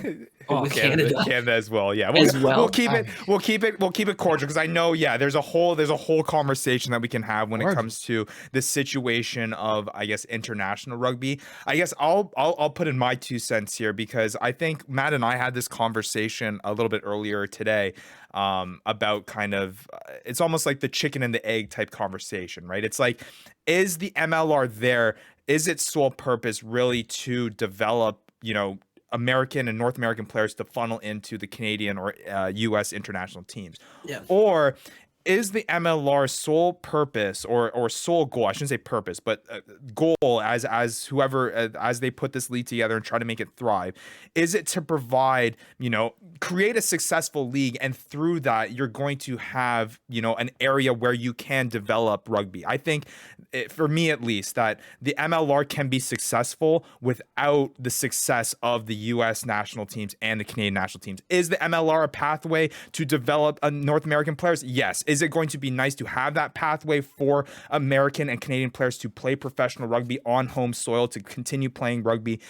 with Canada as well. Yeah, we'll keep it cordial because I know there's a whole conversation that we can have when it comes to the situation of, I guess, international rugby. I guess I'll put in my 2 cents here because I think Matt and I had this conversation a little bit earlier today about kind of it's almost like the chicken and the egg type conversation, right? It's like, is the MLR there? Is its sole purpose really to develop, American and North American players to funnel into the Canadian or U.S. international teams? Yeah. Or is the MLR sole purpose or sole goal, I shouldn't say purpose, but goal as whoever, as they put this league together and try to make it thrive, is it to provide, create a successful league, and through that you're going to have, an area where you can develop rugby? I think, for me at least, that the MLR can be successful without the success of the U.S. national teams and the Canadian national teams. Is the MLR a pathway to develop North American players? Yes. Is it going to be nice to have that pathway for American and Canadian players to play professional rugby on home soil, to continue playing rugby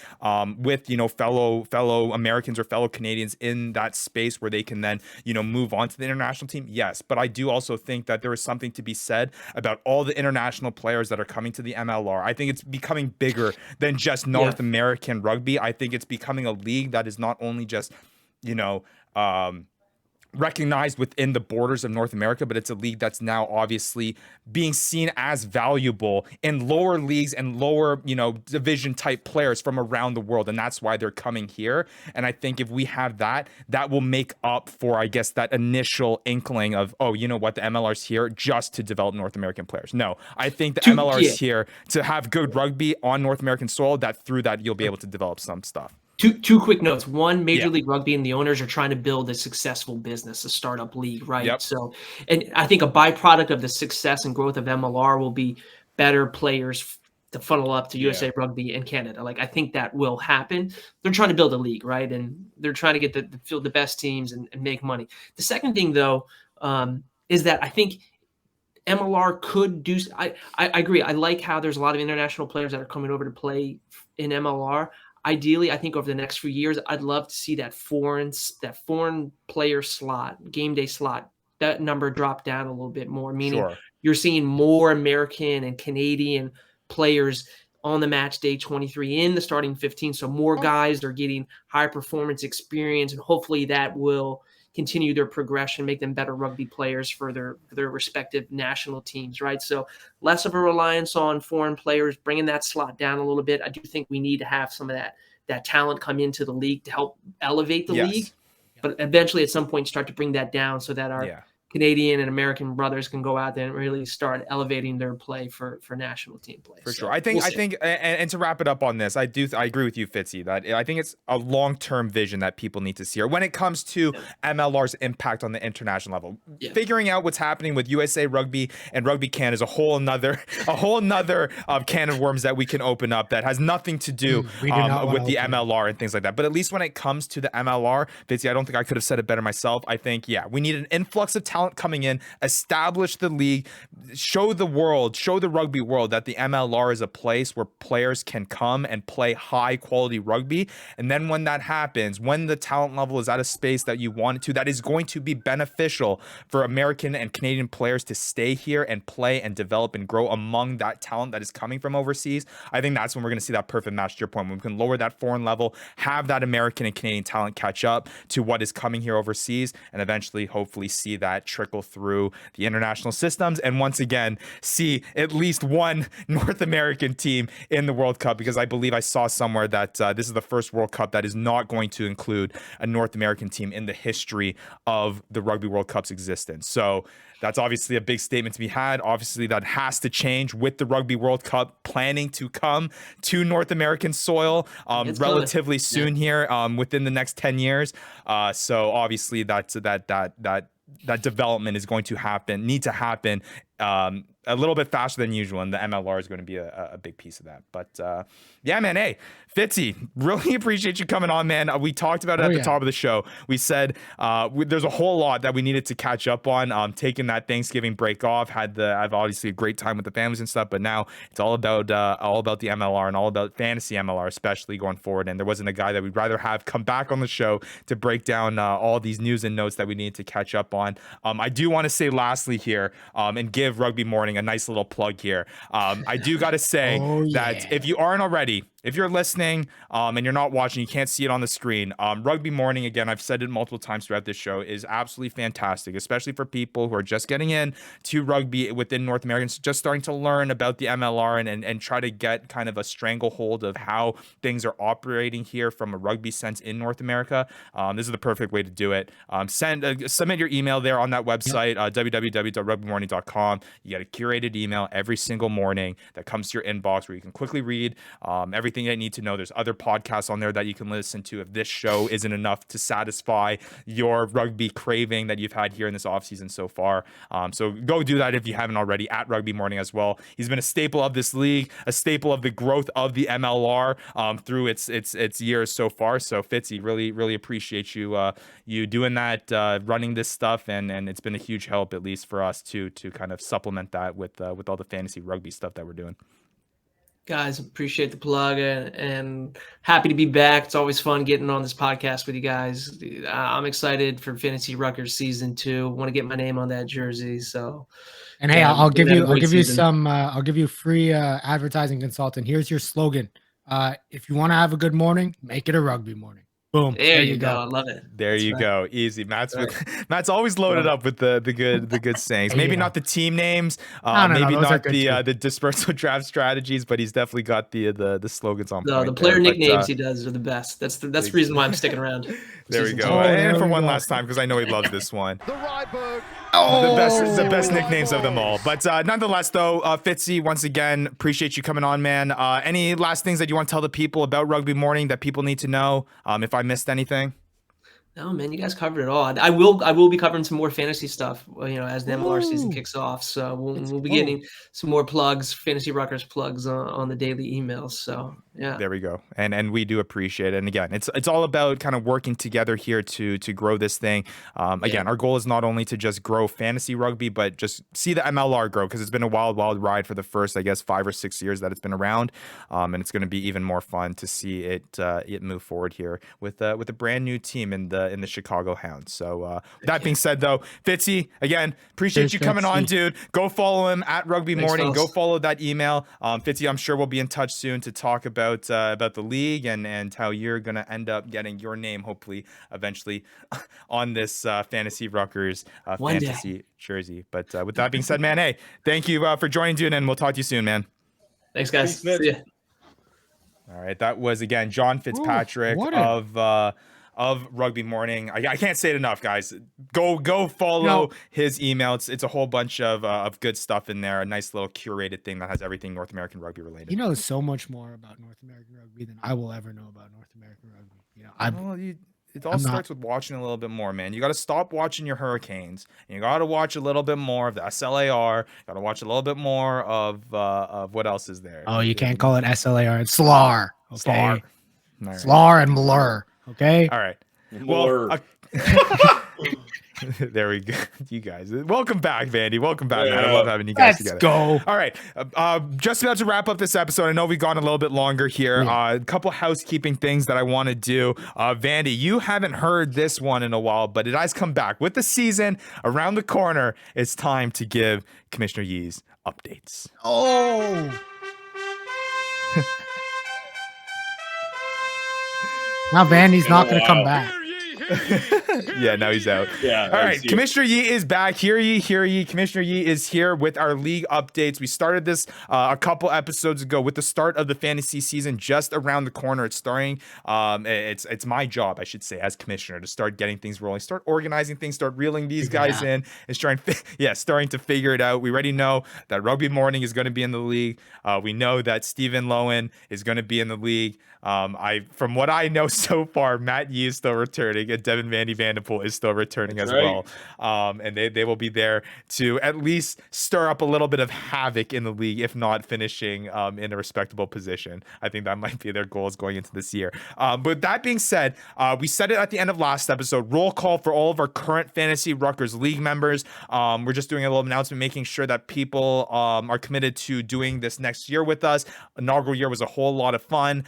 with, fellow Americans or fellow Canadians in that space where they can then, move on to the international team? Yes. But I do also think that there is something to be said about all the international players that are coming to the MLR. I think it's becoming bigger than just North American rugby. I think it's becoming a league that is not only just, recognized within the borders of North America, but it's a league that's now obviously being seen as valuable in lower leagues and lower, division type players from around the world. And that's why they're coming here. And I think if we have that will make up for, I guess, that initial inkling of, oh, you know what, the MLR's here just to develop North American players. No, I think the MLR is here to have good rugby on North American soil, that through that you'll be able to develop some stuff. Two quick notes. One, Major League Rugby and the owners are trying to build a successful business, a startup league, right? Yep. So, and I think a byproduct of the success and growth of MLR will be better players to funnel up to USA Rugby and Canada. Like, I think that will happen. They're trying to build a league, right? And they're trying to get the best teams and make money. The second thing, though, is that I think MLR could do. I agree. I like how there's a lot of international players that are coming over to play in MLR. Ideally, I think over the next few years, I'd love to see that foreign player slot, game day slot, that number drop down a little bit more, meaning you're seeing more American and Canadian players on the match day 23 in the starting 15. So more guys are getting high performance experience, and hopefully that will continue their progression, make them better rugby players for their respective national teams, right? So less of a reliance on foreign players, bringing that slot down a little bit. I do think we need to have some of that talent come into the league to help elevate the league, but eventually at some point start to bring that down so that our Canadian and American brothers can go out there and really start elevating their play for national team play. For sure. I think, and to wrap it up on this, I agree with you, Fitzy, that I think it's a long-term vision that people need to see, or when it comes to MLR's impact on the international level, figuring out what's happening with USA Rugby and Rugby Canada is a whole nother can of worms that we can open up that has nothing to do with the MLR and things like that. But at least when it comes to the MLR, Fitzy, I don't think I could have said it better myself. I think, we need an influx of talent coming in, establish the league, show the rugby world that the MLR is a place where players can come and play high quality rugby. And then when that happens, when the talent level is at a space that you want it to, that is going to be beneficial for American and Canadian players to stay here and play and develop and grow among that talent that is coming from overseas. I think that's when we're going to see that perfect match, to your point, when we can lower that foreign level, have that American and Canadian talent catch up to what is coming here overseas, and eventually hopefully see that trickle through the international systems, and once again see at least one North American team in the World Cup, because I believe I saw somewhere that this is the first World Cup that is not going to include a North American team in the history of the Rugby World Cup's existence. So that's obviously a big statement to be had. Obviously, that has to change with the Rugby World Cup planning to come to North American soil relatively soon here, within the next 10 years. So obviously that development is going to need to happen a little bit faster than usual, and the MLR is going to be a big piece of that. But man, hey, Fitzy, really appreciate you coming on, man. We talked about it at the top of the show. We said there's a whole lot that we needed to catch up on. Taking that Thanksgiving break off, I've obviously a great time with the families and stuff, but now it's all about the MLR and all about fantasy MLR, especially going forward. And there wasn't a guy that we'd rather have come back on the show to break down all these news and notes that we need to catch up on. I do want to say lastly here, and give Rugby Morning a nice little plug here. I do got to say that if you aren't already, if you're listening and you're not watching, you can't see it on the screen. Rugby Morning, again, I've said it multiple times throughout this show, is absolutely fantastic, especially for people who are just getting in to rugby within North America, just starting to learn about the MLR and try to get kind of a stranglehold of how things are operating here from a rugby sense in North America. This is the perfect way to do it. Submit your email there on that website, www.rugbymorning.com. You get a curated email every single morning that comes to your inbox where you can quickly read everything you need to know. There's other podcasts on there that you can listen to if this show isn't enough to satisfy your rugby craving that you've had here in this offseason so far. So go do that if you haven't already, at Rugby Morning as well. He's been a staple of this league, a staple of the growth of the MLR through its years so far. So Fitzy, really appreciate you doing that, running this stuff, and it's been a huge help, at least for us to kind of supplement that with all the fantasy rugby stuff that we're doing. Guys, appreciate the plug and happy to be back. It's always fun getting on this podcast with you guys. I'm excited for Fantasy Ruckers season 2. Want to get my name on that jersey. So, and hey, I'll give you free advertising consultant. Here's your slogan. If you want to have a good morning, make it a rugby morning. Boom. There you go. I love it. There you go. Easy. Matt's always loaded up with the good sayings. Maybe not the team names, maybe not the dispersal draft strategies, but he's definitely got the slogans on point. No, the player nicknames he does are the best. That's the reason why I'm sticking around. There we go. And for one last time, because I know he loves this one. The best nicknames of them all. But nonetheless, though, Fitzy, once again, appreciate you coming on, man. Any last things that you want to tell the people about Rugby Morning that people need to know? If I missed anything? No, man, you guys covered it all. I will be covering some more fantasy stuff, as the MLR season kicks off. So we'll be getting some more plugs, Fantasy Ruckers plugs on the daily emails. So yeah, there we go. And we do appreciate it. And again, it's all about kind of working together here to grow this thing. Again, our goal is not only to just grow fantasy rugby, but just see the MLR grow, because it's been a wild ride for the first, I guess, 5 or 6 years that it's been around. And it's going to be even more fun to see it move forward here with a brand new team in the Chicago Hounds. So with that being said, though, Fitzy, again, appreciate you coming on, dude. Go follow him at Rugby Morning. Go follow that email. Fitzy, I'm sure we'll be in touch soon to talk about the league and how you're gonna end up getting your name, hopefully, eventually, on this Fantasy Ruckers fantasy jersey. But with that being said, man, hey, thank you for joining, dude, and we'll talk to you soon, man. Thanks, guys. See ya. All right, that was again John Fitzpatrick of Rugby Morning. I can't say it enough, guys. Go follow his email. It's a whole bunch of good stuff in there. A nice little curated thing that has everything North American rugby related. He knows so much more about North American rugby than I will ever know about North American rugby. It all starts with watching a little bit more, man. You got to stop watching your Hurricanes, and you got to watch a little bit more of the SLAR. Got to watch a little bit more of what else is there. Oh, you can't call it SLAR. It's SLAR. Okay. SLAR. Right. SLAR and MLR. Okay. All right. Well, there we go. You guys, welcome back, Vandy. Welcome back, man. I love having you guys together. Let's go. All right, just about to wrap up this episode. I know we've gone a little bit longer here. A couple housekeeping things that I want to do. Vandy, you haven't heard this one in a while, but it has come back with the season around the corner. It's time to give Commissioner Yee's updates. Oh. Now Vandy's not going to come back. Yeah, now he's out. Yeah. All right. Commissioner Yee is back. Hear ye. Commissioner Yee is here with our league updates. We started this a couple episodes ago with the start of the fantasy season just around the corner. It's starting. It's my job, I should say, as commissioner, to start getting things rolling, start organizing things, start reeling these guys in, and starting to figure it out. We already know that Rugby Morning is going to be in the league. We know that Stephen Lowen is going to be in the league. From what I know so far, Matt Yee is still returning, and Devin Vanderpool is still returning as well. And they will be there to at least stir up a little bit of havoc in the league, if not finishing in a respectable position. I think that might be their goals going into this year. But that being said, we said it at the end of last episode, roll call for all of our current Fantasy Ruckers League members. We're just doing a little announcement, making sure that people are committed to doing this next year with us. Inaugural year was a whole lot of fun.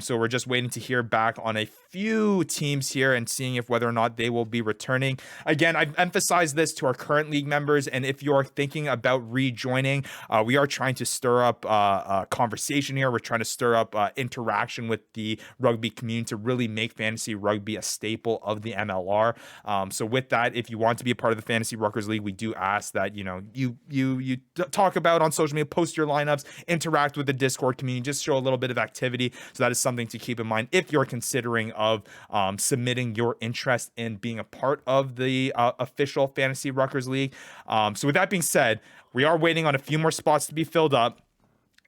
So we're just waiting to hear back on a few teams here and seeing if whether or not they will be returning. Again, I've emphasized this to our current league members, and if you're thinking about rejoining, we are trying to stir up a conversation here. We're trying to stir up interaction with the rugby community to really make fantasy rugby a staple of the MLR. So with that, if you want to be a part of the Fantasy Ruckers League, we do ask that you talk about on social media, post your lineups, interact with the Discord community, just show a little bit of activity. So that is something to keep in mind if you're considering of submitting your interest in being a part of the official Fantasy Ruckers League. So with that being said, we are waiting on a few more spots to be filled up.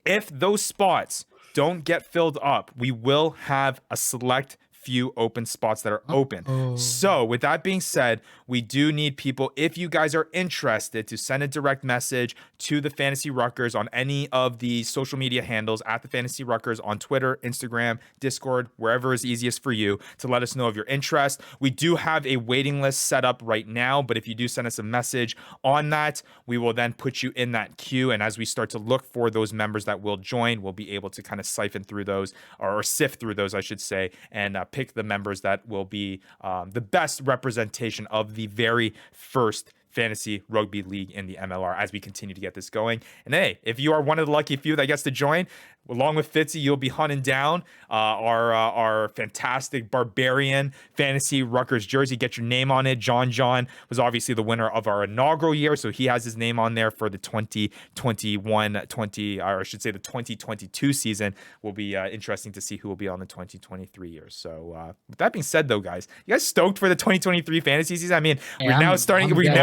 If those spots don't get filled up, we will have a select few open spots that are open. So with that being said, we do need people, if you guys are interested, to send a direct message to the Fantasy Ruckers on any of the social media handles at the Fantasy Ruckers on Twitter, Instagram, Discord, wherever is easiest for you, to let us know of your interest. We do have a waiting list set up right now, but if you do send us a message on that, we will then put you in that queue. And as we start to look for those members that will join, we'll be able to kind of siphon through those, or sift through those, I should say, and pick the members that will be the best representation of the very first Fantasy Rugby League in the MLR as we continue to get this going. And hey, if you are one of the lucky few that gets to join, along with Fitzy, you'll be hunting down our fantastic Barbarian Fantasy Ruckers jersey. Get your name on it. John was obviously the winner of our inaugural year, so he has his name on there for the 2022 season. Will be interesting to see who will be on the 2023 year. So with that being said, though, guys, you guys stoked for the 2023 fantasy season? I mean, we now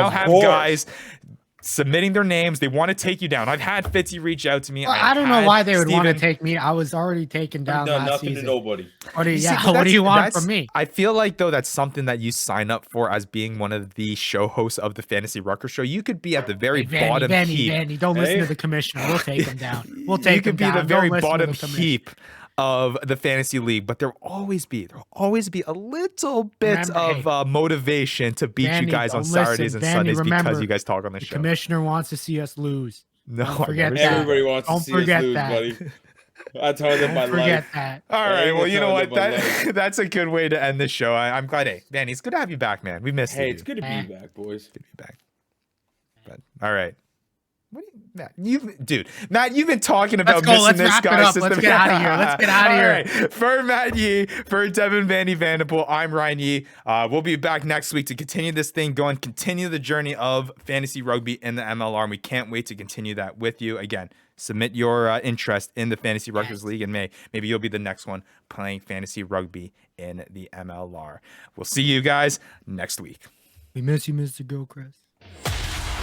have guys submitting their names. They want to take you down. I've had Fitzy reach out to me. Well, I don't know why they would want to Steven take me. I was already taken down last nothing season. to nobody. What do you, See, yeah, but what do you want that's- from me? I feel like, though, that's something that you sign up for as being one of the show hosts of the Fantasy Rucker Show. You could be at the very bottom heap. Vandy, don't listen to the commissioner. We'll take him down. We'll take him down. You could be the very Don't listen to bottom the commissioner. heap of the fantasy league, but there'll always be a little bit of motivation to beat you guys on Saturdays and Sundays because you guys talk on the show. Commissioner wants to see us lose. No, Don't forget that. Everybody wants to Don't see us forget lose, that. buddy. I told them my Don't forget life. that. All right, well, you know what? That- That's a good way to end the show. I'm glad. Hey, Danny, it's good to have you back, man. We missed you. Hey, it's good to be back, boys. Good to be back. But all right. What do you, Matt, you've been talking about Let's go. missing Let's this wrap it guy up. since Let's the- get out of here. Let's get out of All here. right. For Matt Yee, for Devin Vanderpool, I'm Ryan Yee. We'll be back next week to continue this thing going, continue the journey of fantasy rugby in the MLR, and we can't wait to continue that with you. Again, submit your interest in the Fantasy Ruckers League in May. Maybe you'll be the next one playing fantasy rugby in the MLR. We'll see you guys next week. We miss you, Mr. Gilchrist.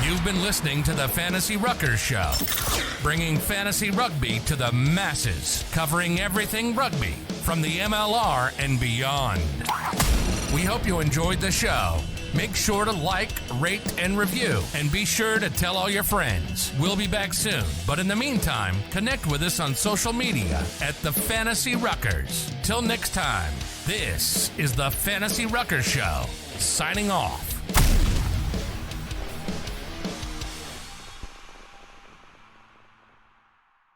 You've been listening to the Fantasy Ruckers Show, bringing fantasy rugby to the masses, covering everything rugby from the MLR and beyond. We hope you enjoyed the show. Make sure to like, rate, and review, and be sure to tell all your friends. We'll be back soon, but in the meantime, connect with us on social media at the Fantasy Ruckers. Till next time, this is the Fantasy Ruckers Show, signing off.